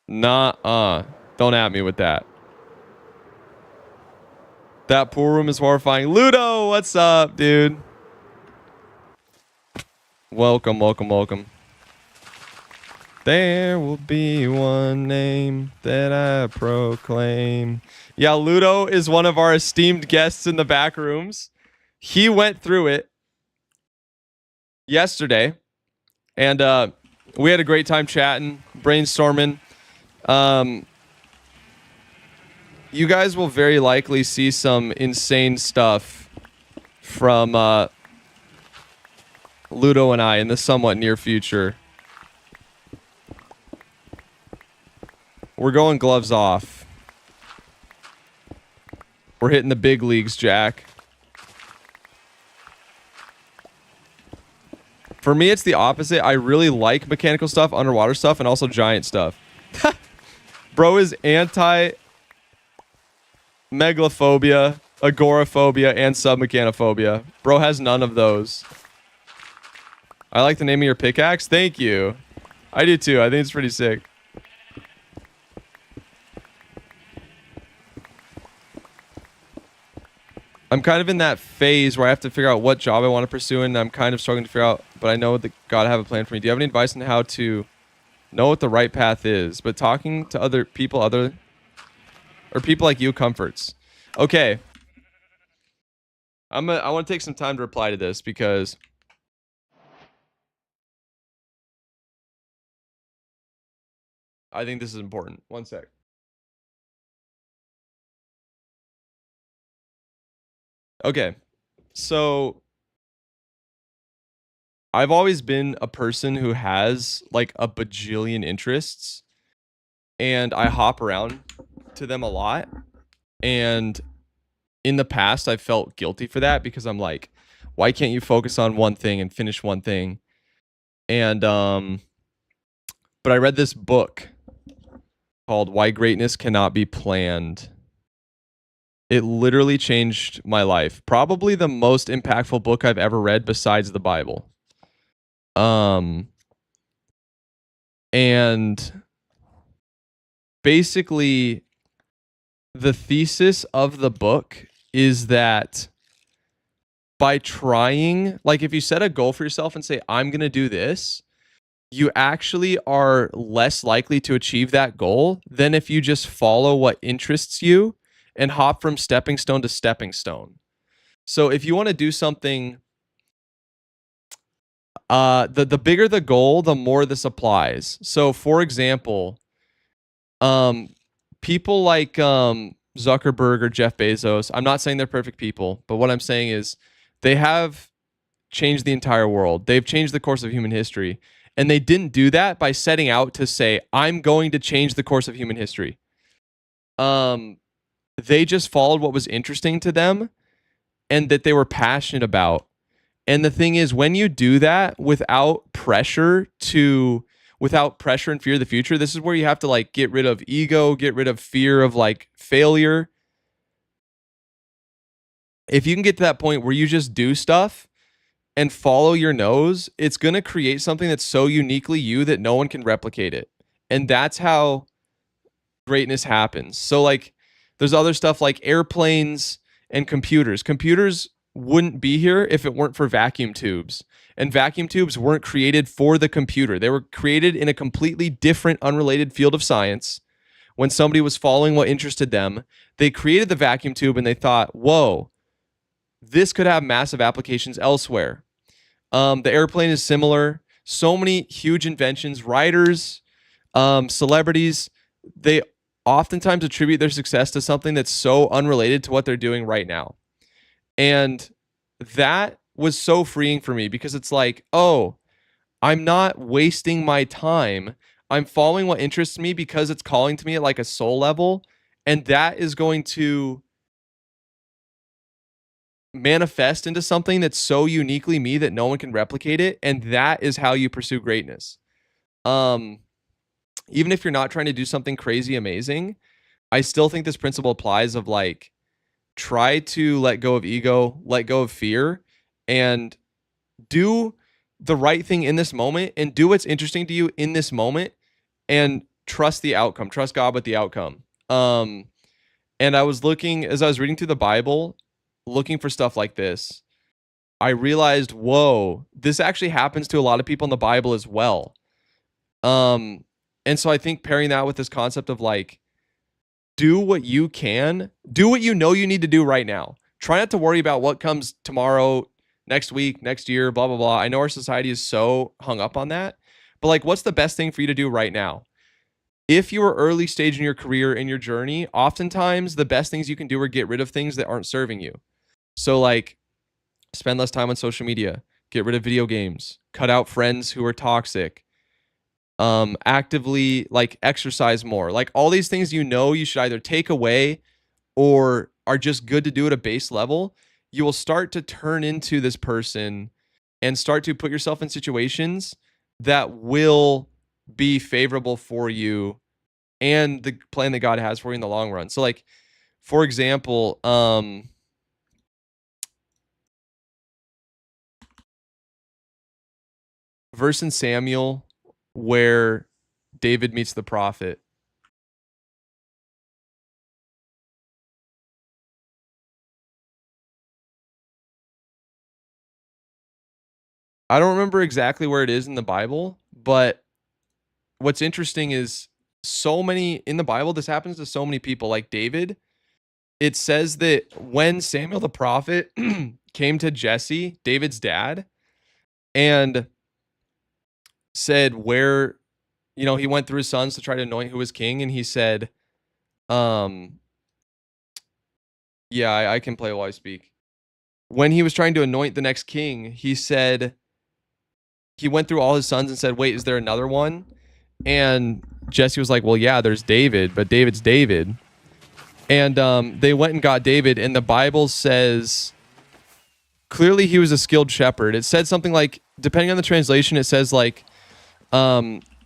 S1: Nuh-uh. Don't at me with that. That pool room is horrifying. Ludo, what's up, dude? Welcome, welcome, welcome. There will be one name that I proclaim. Yeah, Ludo is one of our esteemed guests in the back rooms. He went through it yesterday, and we had a great time chatting, brainstorming. You guys will very likely see some insane stuff from Ludo and I in the somewhat near future. We're going gloves off. We're hitting the big leagues, Jack. For me, it's the opposite. I really like mechanical stuff, underwater stuff, and also giant stuff. Bro is anti-megalophobia, agoraphobia, and submechanophobia. Bro has none of those. I like the name of your pickaxe. Thank you. I do too. I think it's pretty sick. I'm kind of in that phase where I have to figure out what job I want to pursue, and I'm kind of struggling to figure out, but I know that God have a plan for me. Do you have any advice on how to know what the right path is? But talking to other people, or people like you comforts. Okay. I want to take some time to reply to this because I think this is important. One sec. Okay. So I've always been a person who has like a bajillion interests, and I hop around to them a lot. And in the past, I felt guilty for that because I'm like, why can't you focus on one thing and finish one thing? And but I read this book called Why Greatness Cannot Be Planned. It literally changed my life. Probably the most impactful book I've ever read besides the Bible. And basically the thesis of the book is that by trying, like if you set a goal for yourself and say, I'm going to do this, you actually are less likely to achieve that goal than if you just follow what interests you and hop from stepping stone to stepping stone. So if you want to do something, the bigger the goal, the more this applies. So for example, people like Zuckerberg or Jeff Bezos, I'm not saying they're perfect people, but what I'm saying is they have changed the entire world. They've changed the course of human history. And they didn't do that by setting out to say, I'm going to change the course of human history. They just followed what was interesting to them and that they were passionate about. And the thing is, when you do that without pressure and fear of the future, this is where you have to like get rid of ego, get rid of fear of like failure. If you can get to that point where you just do stuff and follow your nose, it's going to create something that's so uniquely you that no one can replicate it. And that's how greatness happens. So like there's other stuff like airplanes and computers. Computers wouldn't be here if it weren't for vacuum tubes. And vacuum tubes weren't created for the computer. They were created in a completely different, unrelated field of science. When somebody was following what interested them, they created the vacuum tube and they thought, whoa, this could have massive applications elsewhere. The airplane is similar. So many huge inventions, writers, celebrities, they oftentimes attribute their success to something that's so unrelated to what they're doing right now. And that was so freeing for me because it's like, oh, I'm not wasting my time. I'm following what interests me because it's calling to me at like a soul level. And that is going to manifest into something that's so uniquely me that no one can replicate it. And that is how you pursue greatness. Even if you're not trying to do something crazy amazing, I still think this principle applies of like, try to let go of ego, let go of fear, and do the right thing in this moment and do what's interesting to you in this moment and trust the outcome, trust God with the outcome. And I was looking, as I was reading through the Bible, looking for stuff like this, I realized, whoa, this actually happens to a lot of people in the Bible as well. And so I think pairing that with this concept of like, do what you can, do what you know you need to do right now. Try not to worry about what comes tomorrow, next week, next year, blah, blah, blah. I know our society is so hung up on that, but like, what's the best thing for you to do right now? If you are early stage in your career, in your journey, oftentimes the best things you can do are get rid of things that aren't serving you. So like, spend less time on social media, get rid of video games, cut out friends who are toxic, actively like exercise more. Like all these things you know you should either take away or are just good to do at a base level. You will start to turn into this person and start to put yourself in situations that will be favorable for you and the plan that God has for you in the long run. So like, for example, verse in Samuel where David meets the prophet. I don't remember exactly where it is in the Bible, but what's interesting is so many in the Bible, this happens to so many people like David. It says that when Samuel the prophet came to Jesse, David's dad, and said where, you know, he went through his sons to try to anoint who was king, and he said, yeah, I can play while I speak. When he was trying to anoint the next king, he said, he went through all his sons and said, wait, is there another one? And Jesse was like, well, yeah, there's David, but David's David. And they went and got David, and the Bible says clearly he was a skilled shepherd. It said something like, depending on the translation, it says like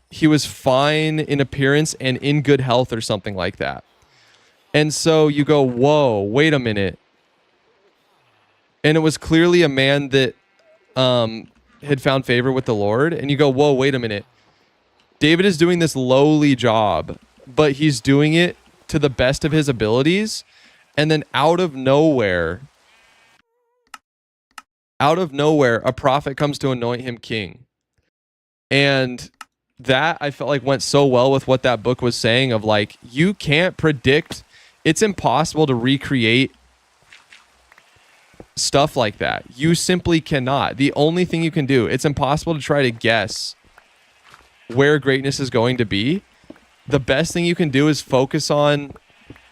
S1: he was fine in appearance and in good health or something like that. And so you go, whoa, wait a minute. And it was clearly a man that had found favor with the Lord. And you go, whoa, wait a minute. David is doing this lowly job, but he's doing it to the best of his abilities. And then out of nowhere, a prophet comes to anoint him king. And that I felt like went so well with what that book was saying of like, you can't predict. It's impossible to recreate stuff like that. You simply cannot. The only thing you can do, it's impossible to try to guess where greatness is going to be. The best thing you can do is focus on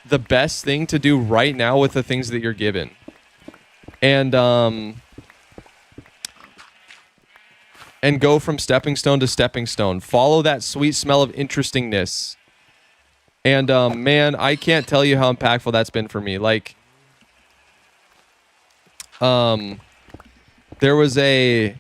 S1: the best thing to do right now with the things that you're given. And and go from stepping stone to stepping stone. Follow that sweet smell of interestingness. And man, I can't tell you how impactful that's been for me. Like, there was a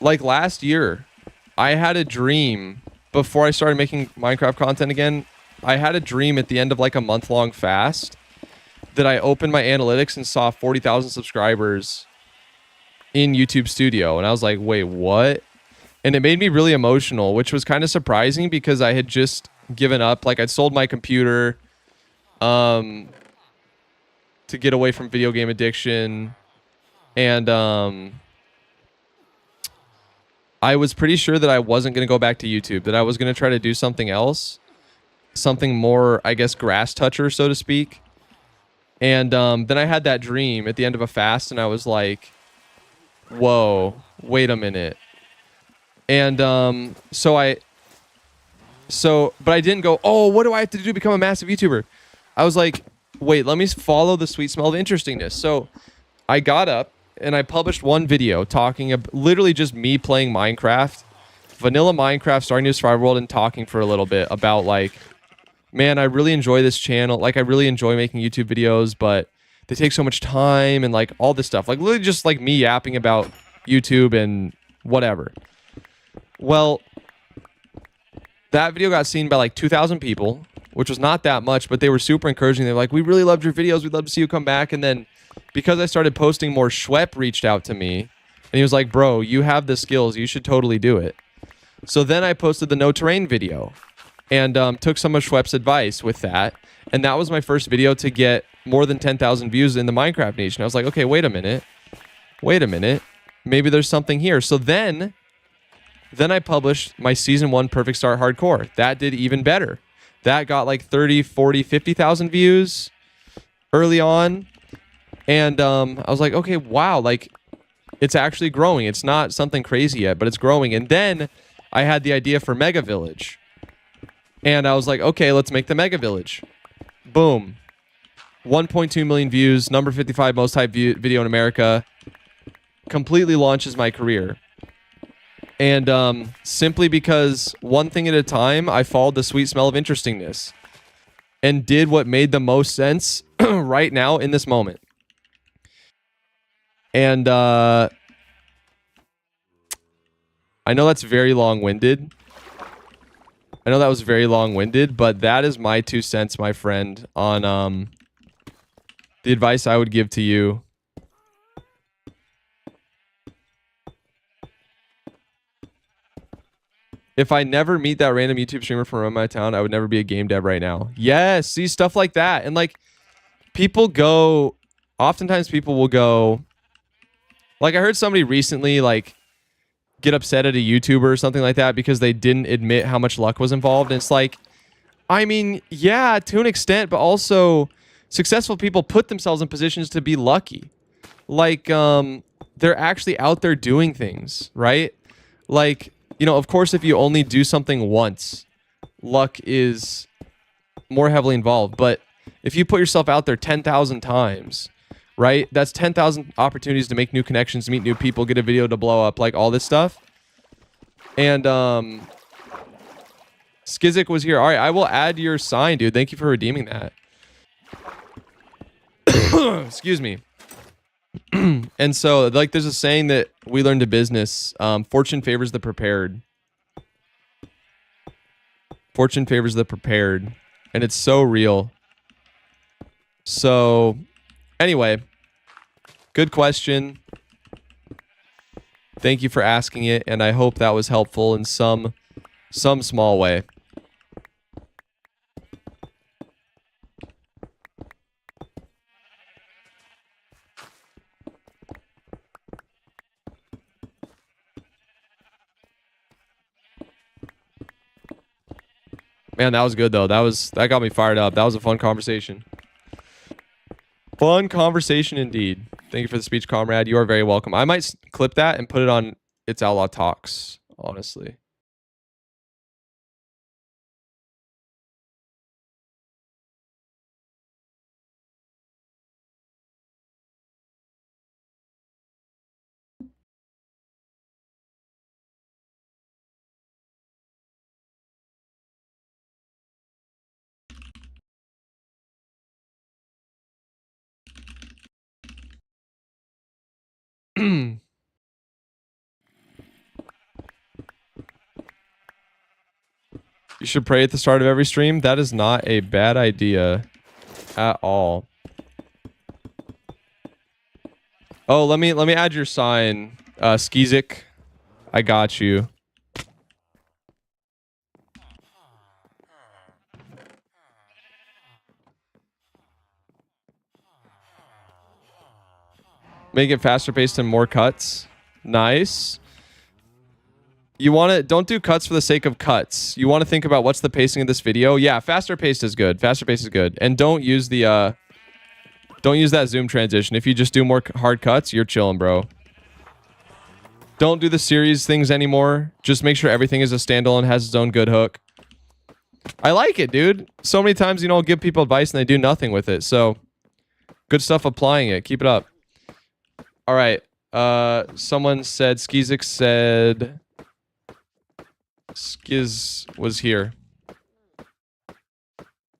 S1: like last year, I had a dream before I started making Minecraft content again. I had a dream at the end of like a month-long fast that I opened my analytics and saw 40,000 subscribers in YouTube Studio. And I was like, wait, what? And it made me really emotional, which was kind of surprising because I had just given up. Like, I'd sold my computer to get away from video game addiction. And I was pretty sure that I wasn't going to go back to YouTube, that I was going to try to do something else, something more, I guess, grass toucher, so to speak. And then I had that dream at the end of a fast, and I was like, whoa, wait a minute. And but I didn't go, oh, what do I have to do to become a massive YouTuber? I was like, wait, let me follow the sweet smell of interestingness. So I got up and I published one video talking about literally just me playing Minecraft, vanilla Minecraft, starting a survival world, and talking for a little bit about like, man, I really enjoy this channel. Like, I really enjoy making YouTube videos, but they take so much time and like all this stuff. Like, literally just like me yapping about YouTube and whatever. Well, that video got seen by like 2,000 people, which was not that much, but they were super encouraging. They're like, we really loved your videos. We'd love to see you come back. And then because I started posting more, Schwepp reached out to me and he was like, bro, you have the skills. You should totally do it. So then I posted the no terrain video and took some of Schwepp's advice with that. And that was my first video to get more than 10,000 views in the Minecraft niche. And I was like, okay, wait a minute. Maybe there's something here. So then I published my season 1 Perfect Start Hardcore. That did even better. That got like 30, 40, 50,000 views early on. And I was like, okay, wow, like it's actually growing. It's not something crazy yet, but it's growing. And then I had the idea for Mega Village. And I was like, okay, let's make the Mega Village. Boom. 1.2 million views, number 55 most hyped video in America. Completely launches my career. And simply because one thing at a time, I followed the sweet smell of interestingness and did what made the most sense right now in this moment. And I know that's very long-winded. I know that was very long-winded, but that is my 2 cents, my friend, on the advice I would give to you. If I never meet that random YouTube streamer from around my town, I would never be a game dev right now. Yes, see, stuff like that. And like, oftentimes people will go, like, I heard somebody recently like get upset at a YouTuber or something like that because they didn't admit how much luck was involved. And it's like, I mean, yeah, to an extent, but also successful people put themselves in positions to be lucky. Like, they're actually out there doing things, right? Like, you know, of course, if you only do something once, luck is more heavily involved. But if you put yourself out there 10,000 times, right? That's 10,000 opportunities to make new connections, meet new people, get a video to blow up, like all this stuff. And Skizik was here. All right, I will add your sign, dude. Thank you for redeeming that. Excuse me. And so, like, there's a saying that we learned in business, fortune favors the prepared. Fortune favors the prepared. And it's so real. So, anyway, good question. Thank you for asking it, and I hope that was helpful in some small way. Man, that was good though. That got me fired up. That was a fun conversation. Fun conversation indeed. Thank you for the speech, comrade. You are very welcome. I might clip that and put it on It's Outlaw Talks, honestly. You should pray at the start of every stream. That is not a bad idea at all. Oh, let me add your sign, Skizik. I got you. Make it faster paced and more cuts. Nice. You want to don't do cuts for the sake of cuts. You want to think about what's the pacing of this video. Yeah, faster paced is good. Faster paced is good. And don't use the don't use that zoom transition. If you just do more hard cuts, you're chilling, bro. Don't do the series things anymore. Just make sure everything is a standalone, has its own good hook. I like it, dude. So many times, you know, I'll give people advice and they do nothing with it. So good stuff applying it. Keep it up. All right. Someone said, Skizik said, Skiz was here.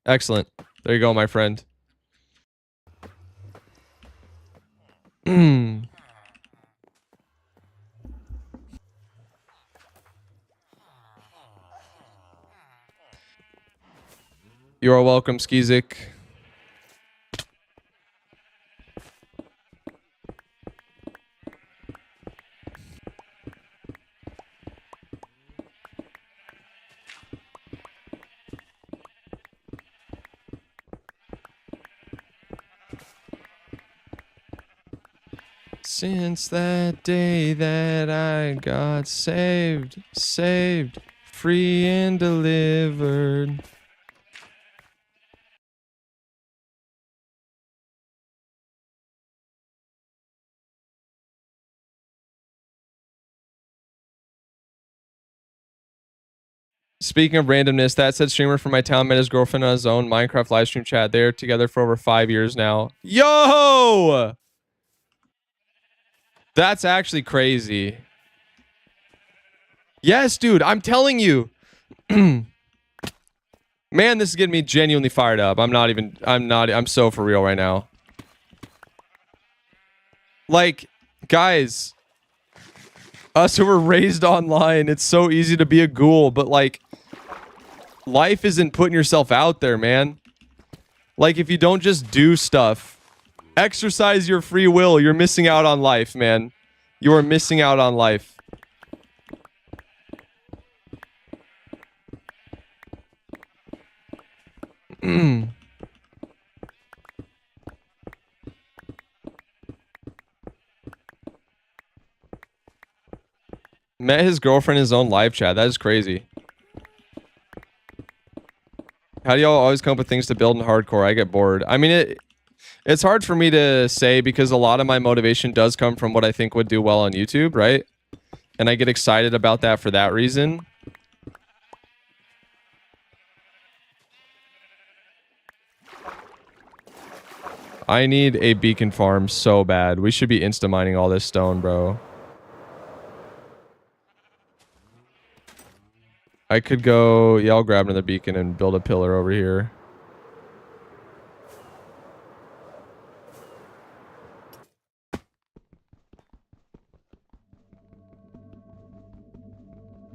S1: Excellent. There you go, my friend. You are welcome, Skizik. Since that day that I got saved, free and delivered. Speaking of randomness, that said streamer from my town met his girlfriend on his own Minecraft livestream chat. They're together for over 5 years now. Yo! That's actually crazy. Yes, dude, I'm telling you. Man, this is getting me genuinely fired up. I'm so for real right now. Like, guys, us who were raised online, it's so easy to be a ghoul, but like, life isn't putting yourself out there, man. Like, if you don't just do stuff, exercise your free will, you're missing out on life, man. You are missing out on life. Met his girlfriend in his own live chat. That is crazy. How do y'all always come up with things to build in hardcore? I get bored. I mean, it's hard for me to say because a lot of my motivation does come from what I think would do well on YouTube, right? And I get excited about that for that reason. I need a beacon farm so bad. We should be insta-mining all this stone, bro. I could go... Yeah, I'll grab another beacon and build a pillar over here.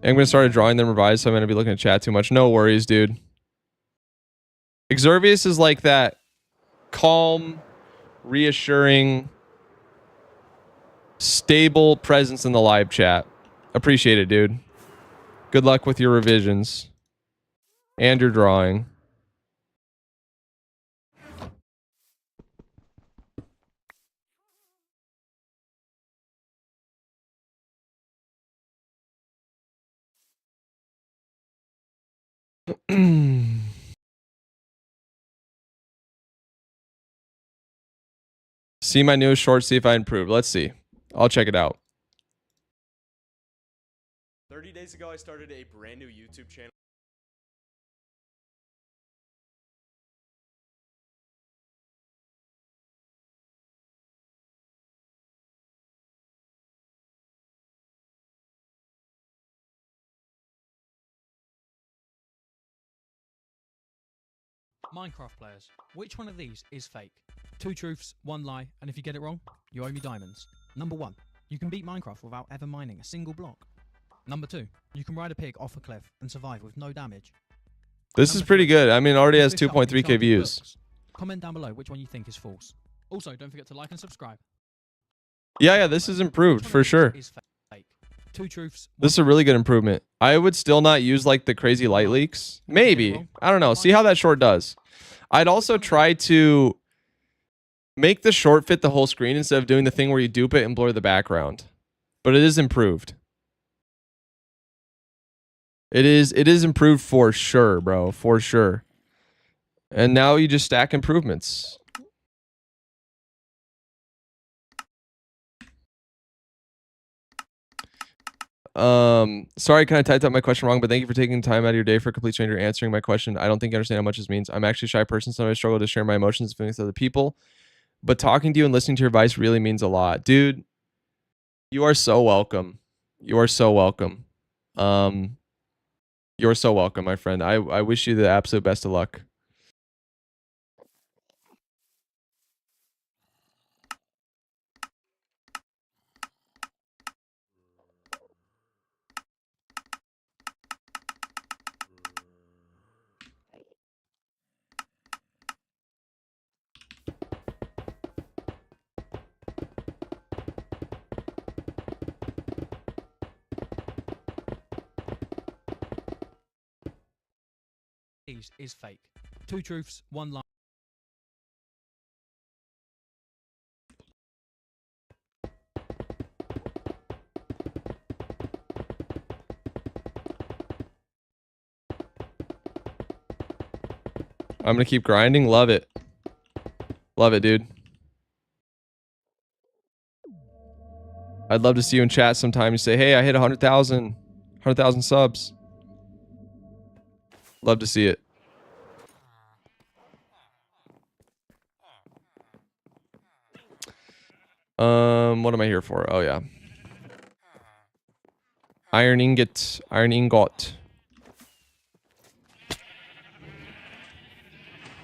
S1: I'm going to start drawing them revised, so I'm going to be looking at chat too much. No worries, dude. Exervius is like that calm, reassuring, stable presence in the live chat. Appreciate it, dude. Good luck with your revisions and your drawing. See my newest short, see if I improve. Let's see. I'll check it out.
S2: 30 days ago, I started a brand new YouTube channel.
S3: Minecraft players, which one of these is fake? 2 truths, 1 lie, and if you get it wrong, you owe me diamonds. Number 1, you can beat Minecraft without ever mining a single block. Number 2, you can ride a pig off a cliff and survive with no damage.
S1: This is
S3: Number
S1: pretty
S3: 3,
S1: good. I mean, it already has
S3: look up
S1: 2.3k
S3: enchanted
S1: views.
S3: books. Comment down below which one you think is false. Also, don't forget to like and subscribe.
S1: Yeah, this is improved
S3: Which one
S1: for
S3: of these
S1: sure.
S3: is fake? 2 truths.
S1: This is a really good improvement. I would still not use like the crazy light leaks. Maybe. I don't know. See how that short does. I'd also try to make the short fit the whole screen instead of doing the thing where you dupe it and blur the background. But it is improved. It is improved for sure, bro. For sure. And now you just stack improvements. Sorry, kind of typed out my question wrong, but thank you for taking time out of your day for a complete stranger answering my question. I don't think you understand how much this means. I'm actually a shy person, so I struggle to share my emotions and feelings with other people. But talking to you and listening to your advice really means a lot. Dude, you are so welcome. You are so welcome. You're so welcome, my friend. I wish you the absolute best of luck.
S3: Is fake. 2 truths, 1 lie.
S1: I'm going to keep grinding. Love it. Love it, dude. I'd love to see you in chat sometime. You say, hey, I hit 100,000 subs. Love to see it. What am I here for? Oh, yeah. Iron ingot. Iron ingot.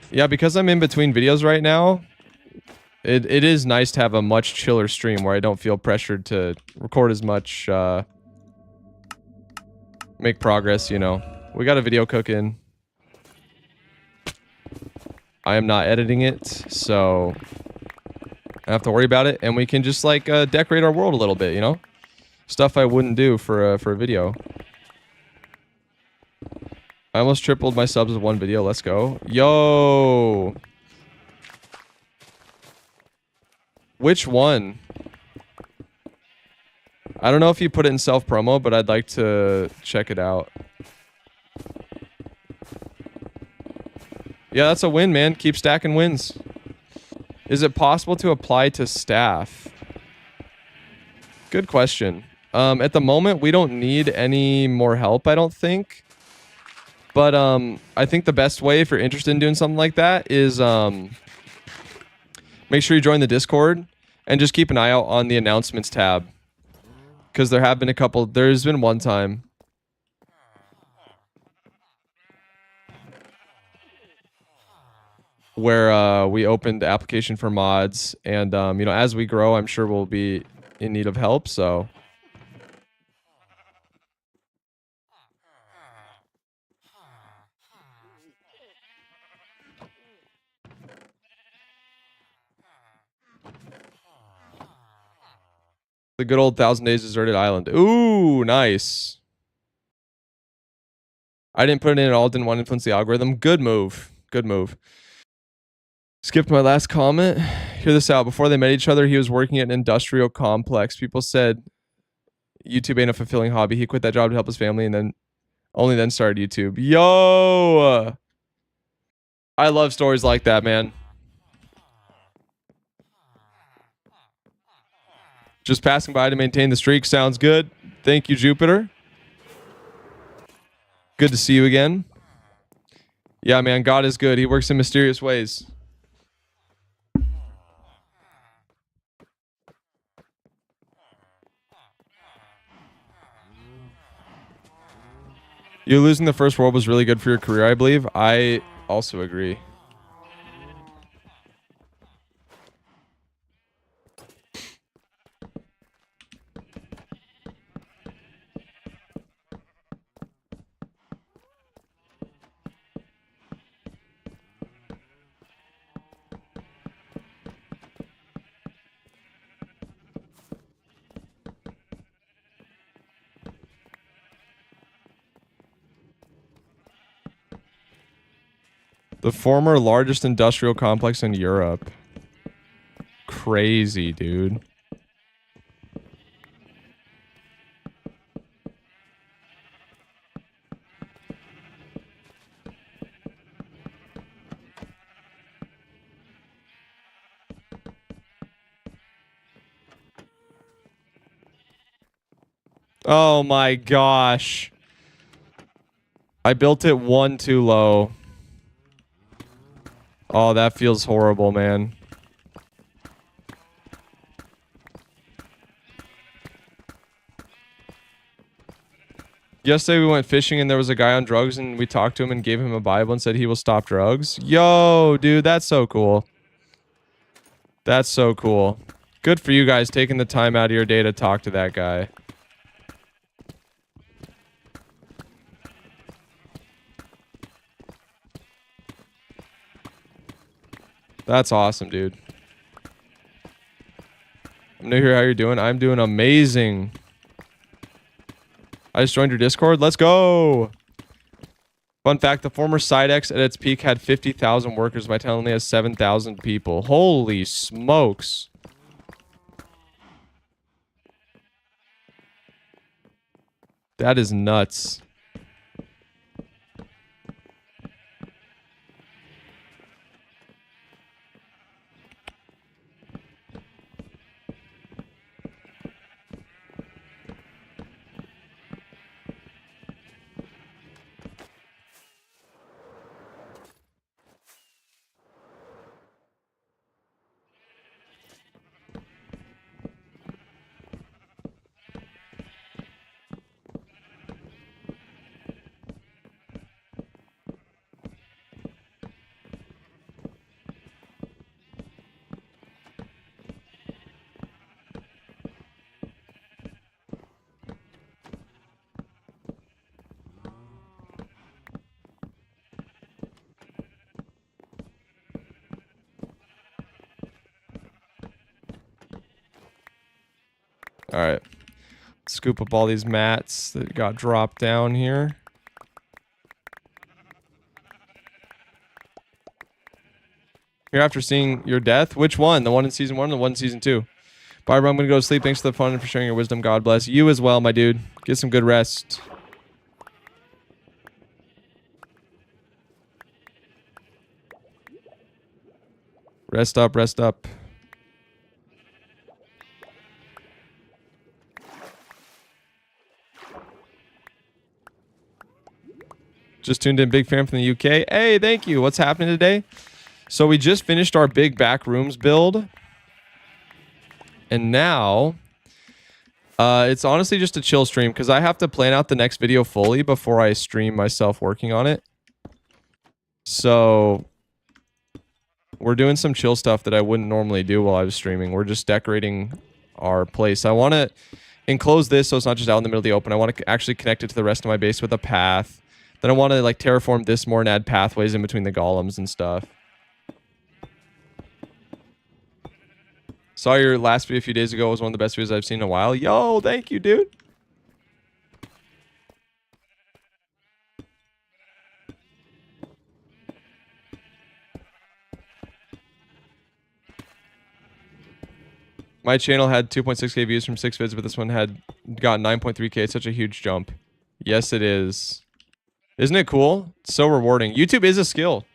S1: Yeah, because I'm in between videos right now, it is nice to have a much chiller stream where I don't feel pressured to record as much, make progress, you know. We got a video cooking. I am not editing it, so I don't have to worry about it, and we can just, like, decorate our world a little bit, you know? Stuff I wouldn't do for a video. I almost tripled my subs with one video. Let's go. Yo! Which one? I don't know if you put it in self-promo, but I'd like to check it out. Yeah, that's a win, man. Keep stacking wins. Is it possible to apply to staff? Good question. At the moment, we don't need any more help, I don't think. But I think the best way, if you're interested in doing something like that, is make sure you join the Discord and just keep an eye out on the announcements tab. Because there have been a couple. There's been one time where we opened the application for mods, and you know, as we grow, I'm sure we'll be in need of help. So the good old 1,000 Days Deserted Island. Ooh, nice. I didn't put it in at all. Didn't want to influence the algorithm. Good move. Good move. Skipped my last comment. Hear this out. Before they met each other, he was working at an industrial complex. People said YouTube ain't a fulfilling hobby. He quit that job to help his family and then only then started YouTube. Yo! I love stories like that, man. Just passing by to maintain the streak. Sounds good. Thank you, Jupiter. Good to see you again. Yeah, man. God is good. He works in mysterious ways. You losing the first world was really good for your career, I believe. I also agree. The former largest industrial complex in Europe. Crazy, dude. Oh my gosh. I built it one too low. Oh, that feels horrible, man. Yesterday we went fishing and there was a guy on drugs and we talked to him and gave him a Bible and said he will stop drugs. Yo, dude, that's so cool. That's so cool. Good for you guys taking the time out of your day to talk to that guy. That's awesome, dude. I'm new here. How you doing? I'm doing amazing. I just joined your Discord. Let's go. Fun fact, the former Sidex at its peak had 50,000 workers. My town only has 7,000 people. Holy smokes. That is nuts. All right. Scoop up all these mats that got dropped down here. Here after seeing your death? Which one? The one in season 1 or the one in season 2? Barbara, I'm going to go to sleep. Thanks for the fun and for sharing your wisdom. God bless you as well, my dude. Get some good rest. Rest up, rest up. Just tuned in, big fan from the UK. Hey, thank you. What's happening today? So we just finished our big Backrooms build. And now, it's honestly just a chill stream because I have to plan out the next video fully before I stream myself working on it. So we're doing some chill stuff that I wouldn't normally do while I was streaming. We're just decorating our place. I want to enclose this so it's not just out in the middle of the open. I want to actually connect it to the rest of my base with a path. Then I want to like terraform this more and add pathways in between the golems and stuff. Saw your last video a few days ago. It was one of the best videos I've seen in a while. Yo, thank you, dude. My channel had 2.6k views from 6 vids, but this one had got 9.3k. It's such a huge jump. Yes, it is. Isn't it cool? It's so rewarding. YouTube is a skill.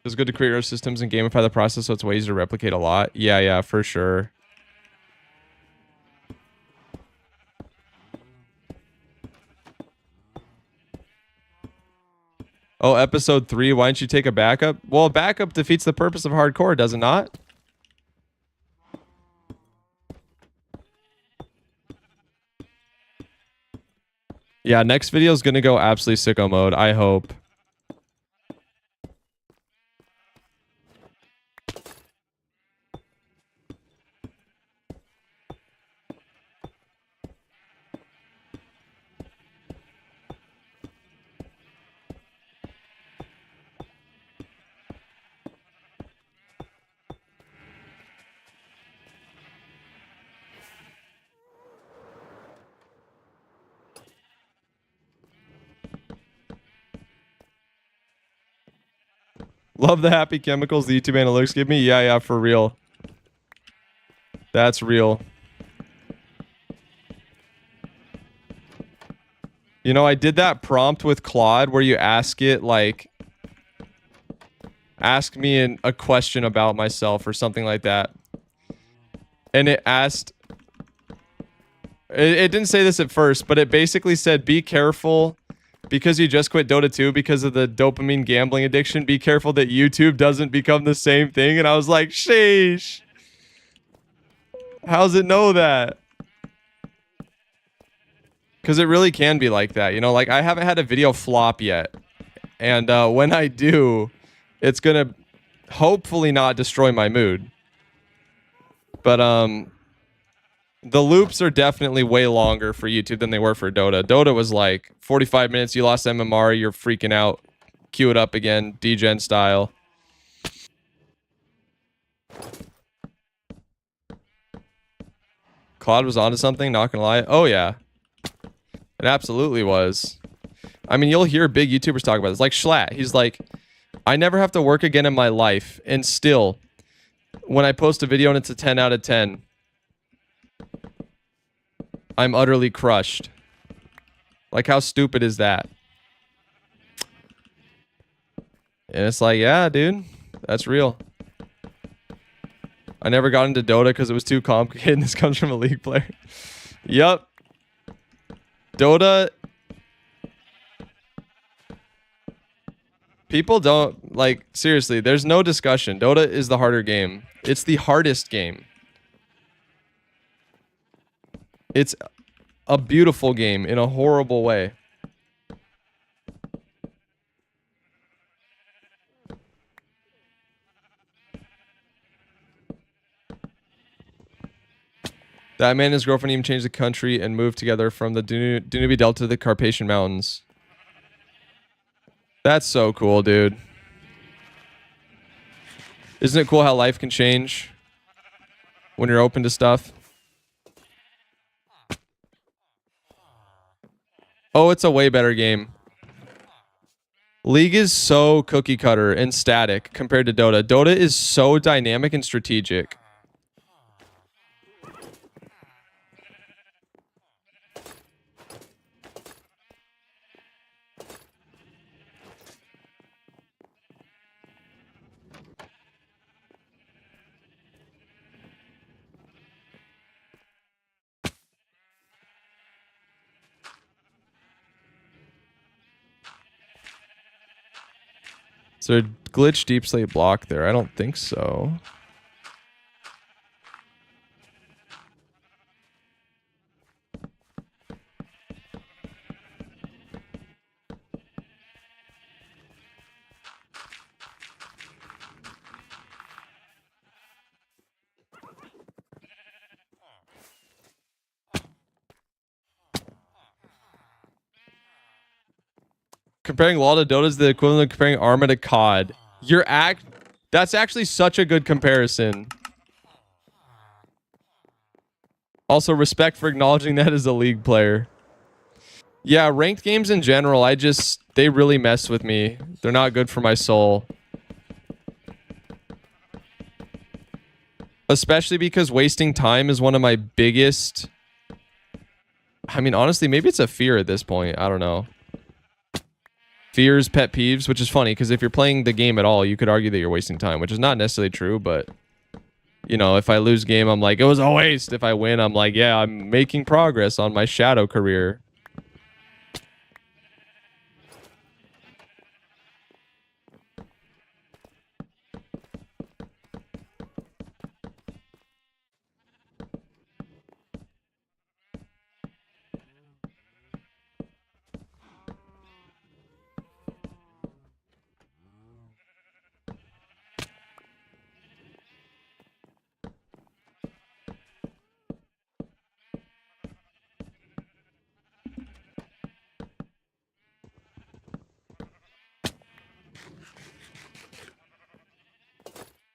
S1: It's good to create our systems and gamify the process so it's way easier to replicate a lot. Yeah, for sure. Oh, episode 3. Why didn't you take a backup? Well, a backup defeats the purpose of hardcore, does it not? Yeah, next video is going to go absolutely sicko mode. I hope. Love the happy chemicals the YouTube analytics give me. Yeah, for real. That's real. You know, I did that prompt with Claude where you ask it, like, ask me a question about myself or something like that. And it asked... It didn't say this at first, but it basically said, be careful because you just quit Dota 2 because of the dopamine gambling addiction. Be careful that YouTube doesn't become the same thing. And I was like, sheesh. How's it know that? Because it really can be like that. You know, like I haven't had a video flop yet. And when I do, it's going to hopefully not destroy my mood. But the loops are definitely way longer for YouTube than they were for Dota. Dota was like 45 minutes, you lost MMR, you're freaking out. Cue it up again, degen style. Claude was onto something, not gonna lie. Oh yeah. It absolutely was. I mean, you'll hear big YouTubers talk about this. Like Schlatt, he's like, I never have to work again in my life. And still, when I post a video and it's a 10 out of 10, I'm utterly crushed. Like, how stupid is that? And it's like, yeah, dude, that's real. I never got into Dota because it was too complicated, and this comes from a League player. Yup. Dota... People don't... Like, seriously, there's no discussion. Dota is the harder game. It's the hardest game. It's a beautiful game in a horrible way. That man and his girlfriend even changed the country and moved together from the Danube Delta to the Carpathian Mountains. That's so cool, dude. Isn't it cool how life can change when you're open to stuff? Oh, it's a way better game. League is so cookie cutter and static compared to Dota. Dota is so dynamic and strategic. Is there a glitch deep slate block there? I don't think so. Comparing LoL to Dota is the equivalent of comparing Arma to COD. That's actually such a good comparison. Also, respect for acknowledging that as a League player. Yeah, ranked games in general, they really mess with me. They're not good for my soul. Especially because wasting time is one of my biggest... I mean, honestly, maybe it's a fear at this point. I don't know. Fears, pet peeves, which is funny because if you're playing the game at all, you could argue that you're wasting time, which is not necessarily true, but you know, if I lose game, I'm like, it was a waste. If I win, I'm like, yeah, I'm making progress on my shadow career.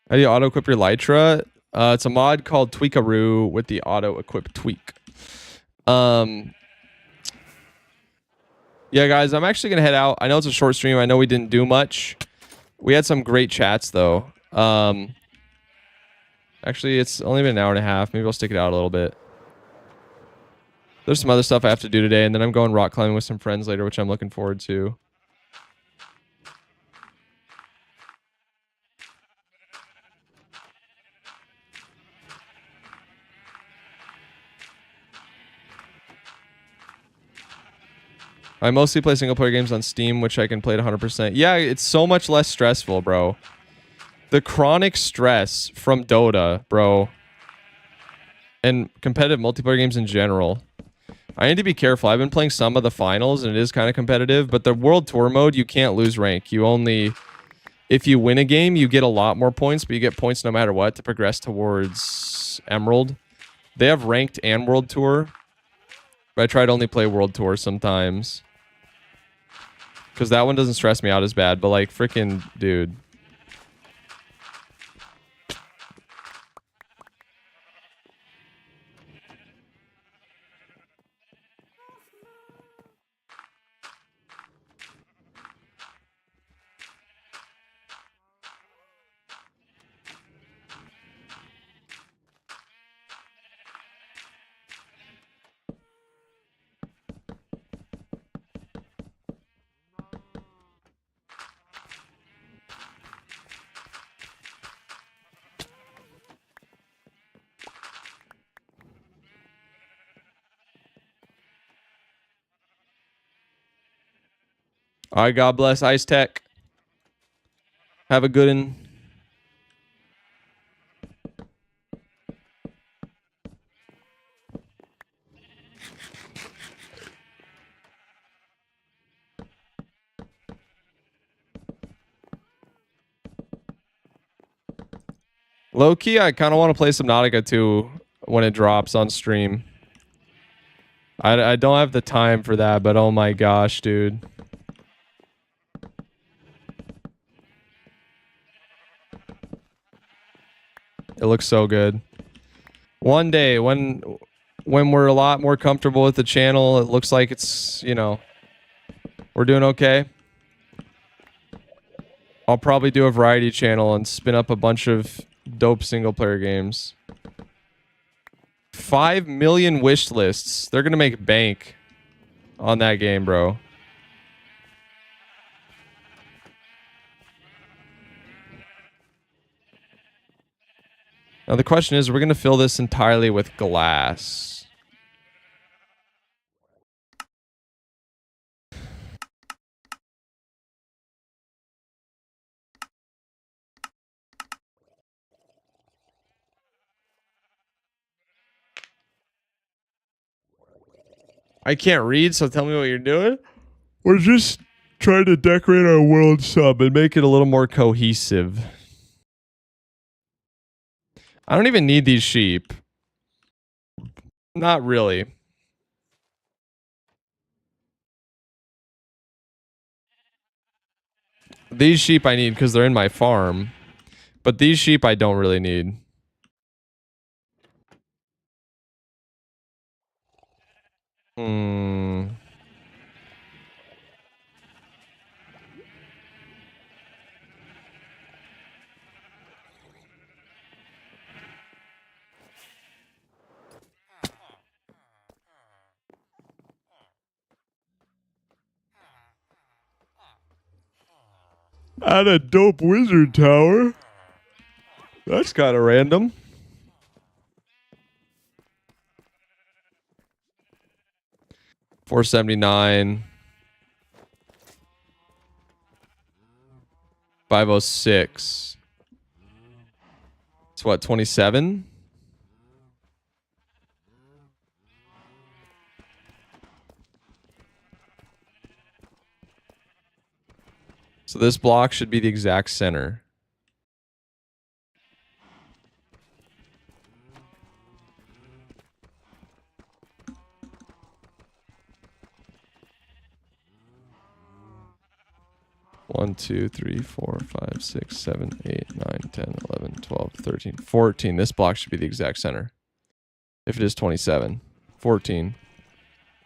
S1: How do you auto-equip your Lytra? It's a mod called Tweakaroo with the auto-equip tweak. Yeah, guys, I'm actually going to head out. I know it's a short stream. I know we didn't do much. We had some great chats though. Actually, it's only been an hour and a half. Maybe I'll stick it out a little bit. There's some other stuff I have to do today, and then I'm going rock climbing with some friends later, which I'm looking forward to. I mostly play single player games on Steam, which I can play at 100%. Yeah, it's so much less stressful, bro. The chronic stress from Dota, bro, and competitive multiplayer games in general. I need to be careful. I've been playing some of the finals, and it is kind of competitive, but the World Tour mode, you can't lose rank. You only... If you win a game, you get a lot more points, but you get points no matter what to progress towards Emerald. They have ranked and World Tour, but I try to only play World Tour sometimes. Because that one doesn't stress me out as bad, but like, freaking, dude. All right, God bless Ice Tech. Have a good one. Low key, I kind of want to play Subnautica 2 when it drops on stream. I don't have the time for that, but oh my gosh, dude. It looks so good. One day, when we're a lot more comfortable with the channel, it looks like it's, you know, we're doing okay. I'll probably do a variety channel and spin up a bunch of dope single player games. 5 million wish lists. They're gonna make bank on that game, bro. Now the question is, we're gonna fill this entirely with glass. I can't read, so tell me what you're doing. We're just trying to decorate our world sub and make it a little more cohesive. I don't even need these sheep. Not really. These sheep I need because they're in my farm. But these sheep I don't really need. Hmm. Add a dope wizard tower. That's kind of random. $479. 506. It's what, 27? So this block should be the exact center. One, 2, 3, 4, 5, 6, 7, 8, 9, 10, 11, 12, 13, 14. This block should be the exact center. If it is 27. 14.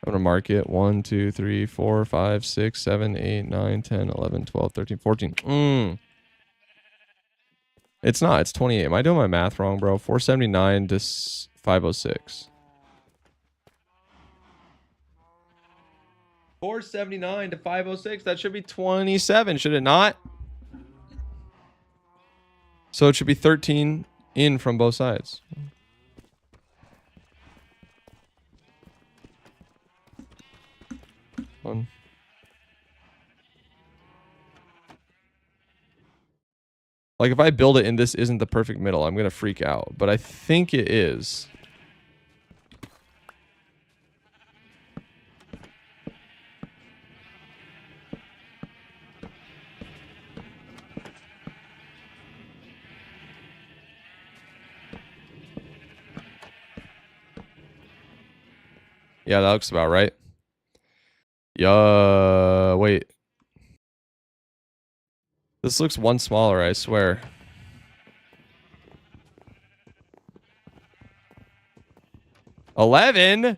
S1: I'm going to mark it. 1, 2, 3, 4, 5, 6, 7, 8, 9, 10, 11, 12, 13, 14. It's not. It's 28. Am I doing my math wrong, bro? 479 to 506. 479 to 506. That should be 27, should it not? So it should be 13 in from both sides. One. Like if I build it and this isn't the perfect middle, I'm going to freak out. But I think it is. Yeah, that looks about right. Yeah, wait. This looks one smaller, I swear. $11?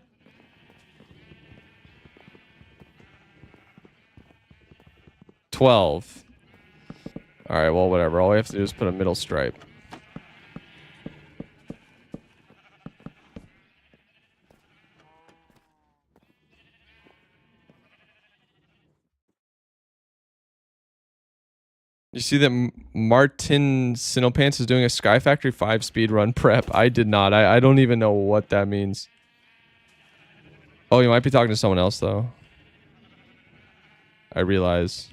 S1: $12. All right, well, whatever. All we have to do is put a middle stripe. You see that Martin Sinopants is doing a Sky Factory 5 speedrun prep. I did not. I don't even know what that means. Oh, you might be talking to someone else, though. I realize.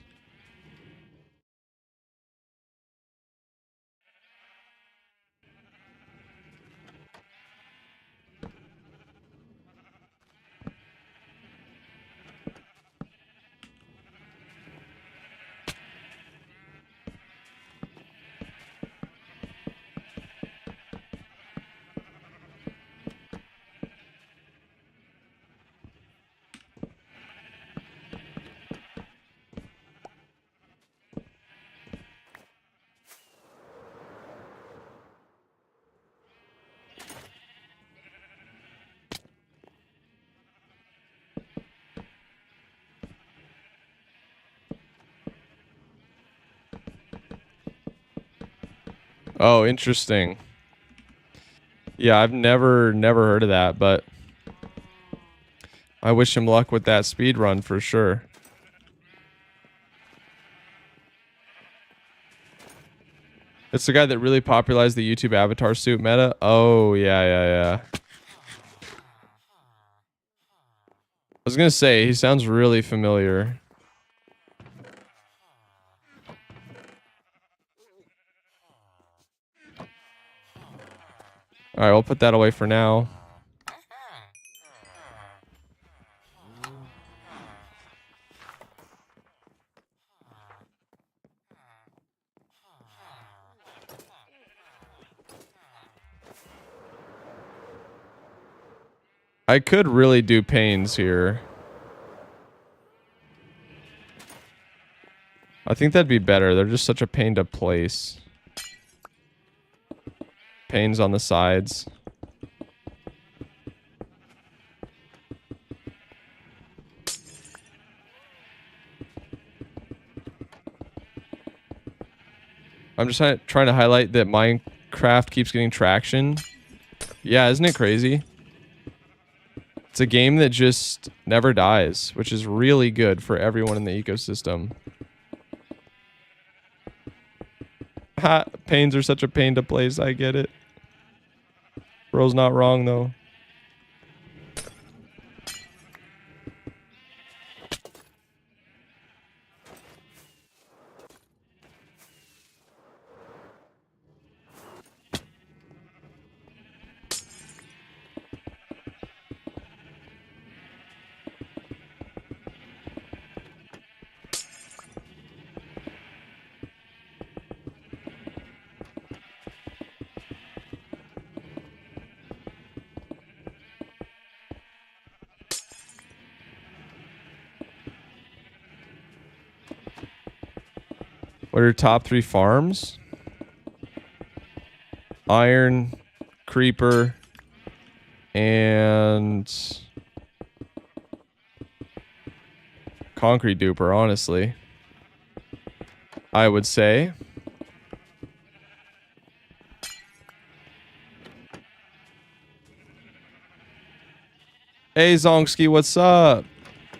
S1: Oh, interesting. Yeah, I've never heard of that, but I wish him luck with that speed run for sure. It's the guy that really popularized the YouTube avatar suit meta. Oh, yeah. I was gonna say, he sounds really familiar. Alright, we'll put that away for now. I could really do panes here. I think that'd be better. They're just such a pain to place. Panes on the sides. I'm just trying to highlight that Minecraft keeps getting traction. Yeah, isn't it crazy? It's a game that just never dies, which is really good for everyone in the ecosystem. Ha! Panes are such a pain to place, I get it. Bro's not wrong, though. What are your top 3 farms? Iron, creeper, and concrete duper, honestly. I would say. Hey, Zongski, what's up?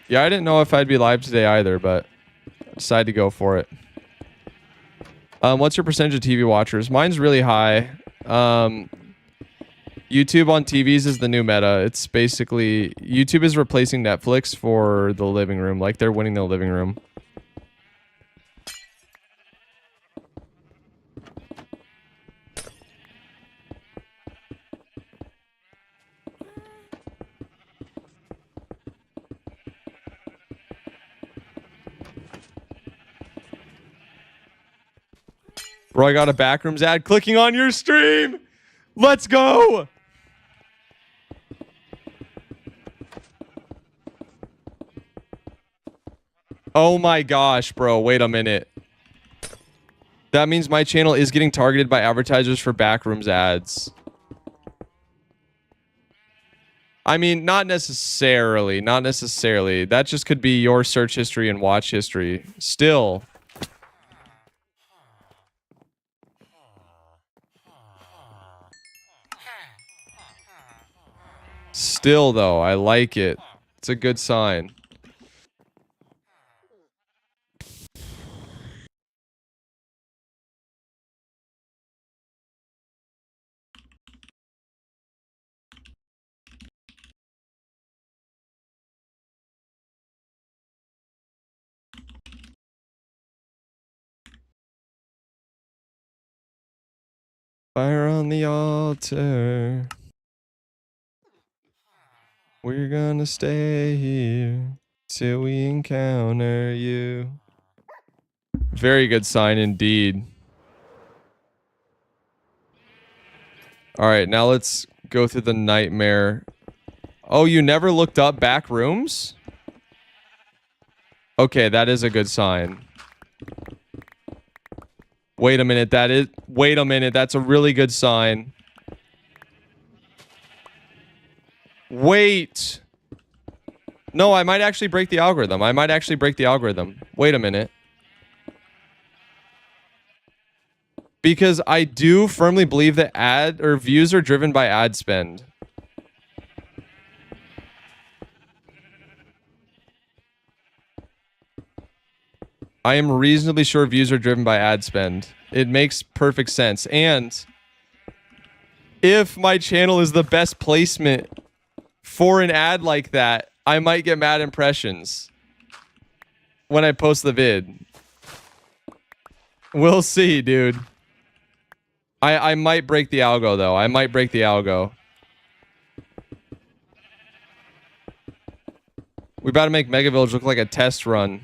S1: Yeah, I didn't know if I'd be live today either, but I decided to go for it. What's your percentage of TV watchers? Mine's really high. YouTube on TVs is the new meta. It's basically YouTube is replacing Netflix for the living room. Like they're winning the living room. Bro, I got a Backrooms ad clicking on your stream. Let's go. Oh my gosh, bro. Wait a minute. That means my channel is getting targeted by advertisers for Backrooms ads. I mean, not necessarily. Not necessarily. That just could be your search history and watch history. Still. Still, though, I like it. It's a good sign. Fire on the altar. We're gonna stay here till we encounter you. Very good sign indeed. All right, now let's go through the nightmare. Oh, you never looked up Backrooms? Okay, that is a good sign. Wait a minute, that's a really good sign. Wait. No, I might actually break the algorithm. Wait a minute. Because I do firmly believe that ad or views are driven by ad spend. I am reasonably sure views are driven by ad spend. It makes perfect sense. And if my channel is the best placement for an ad like that, I might get mad impressions when I post the vid. We'll see, dude. I might break the algo, though. I might break the algo. We about to make Mega Village look like a test run.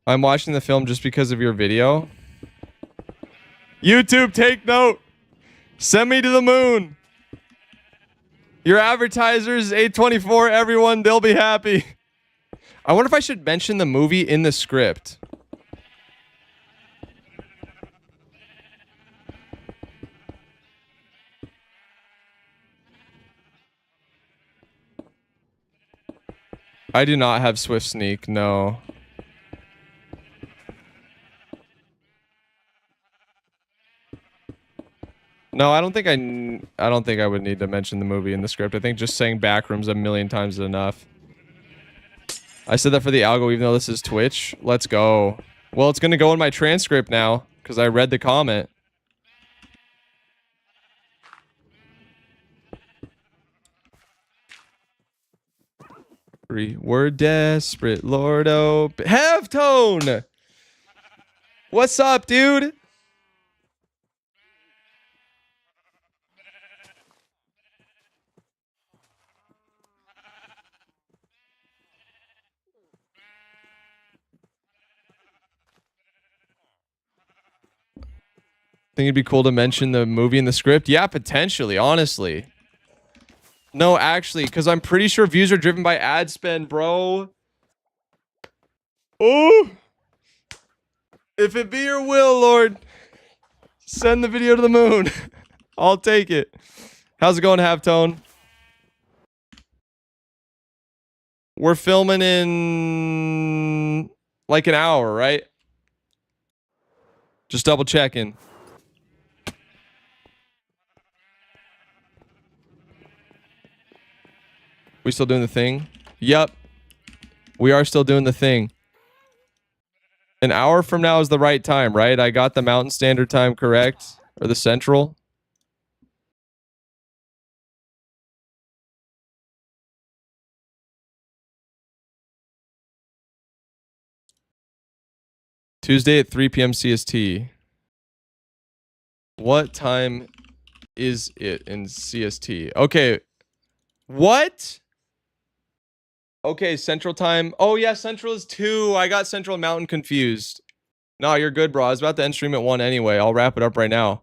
S1: I'm watching the film just because of your video. YouTube, take note. Send me to the moon. Your advertisers, 824, everyone, they'll be happy. I wonder if I should mention the movie in the script. I do not have Swift Sneak, no. No, I don't think I would need to mention the movie in the script. I think just saying Backrooms a million times is enough. I said that for the algo, even though this is Twitch. Let's go. Well, it's going to go in my transcript now, because I read the comment. We're desperate, Lordo. Halftone! What's up, dude? Think it'd be cool to mention the movie in the script? Yeah, potentially, honestly. No, actually, because I'm pretty sure views are driven by ad spend, bro. Oh! If it be your will, Lord, send the video to the moon. I'll take it. How's it going, Halftone? We're filming in like an hour, right? Just double checking. We still doing the thing? Yep. We are still doing the thing. An hour from now is the right time, right? I got the Mountain Standard Time correct. Or the Central. Tuesday at 3 p.m. CST. What time is it in CST? Okay. What? Okay, Central Time. Oh, yeah, Central is 2. I got Central and Mountain confused. No, you're good, bro. I was about to end stream at 1 anyway. I'll wrap it up right now.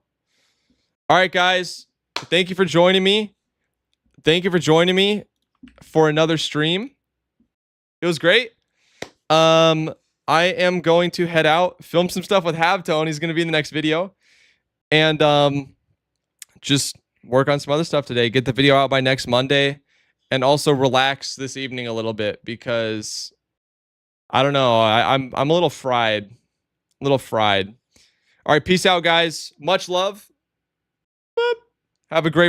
S1: All right, guys. Thank you for joining me. Thank you for joining me for another stream. It was great. I am going to head out, film some stuff with Havtone. He's going to be in the next video. And just work on some other stuff today. Get the video out by next Monday. And also relax this evening a little bit because I don't know. I'm a little fried. A little fried. All right, peace out, guys. Much love. Boop. Have a great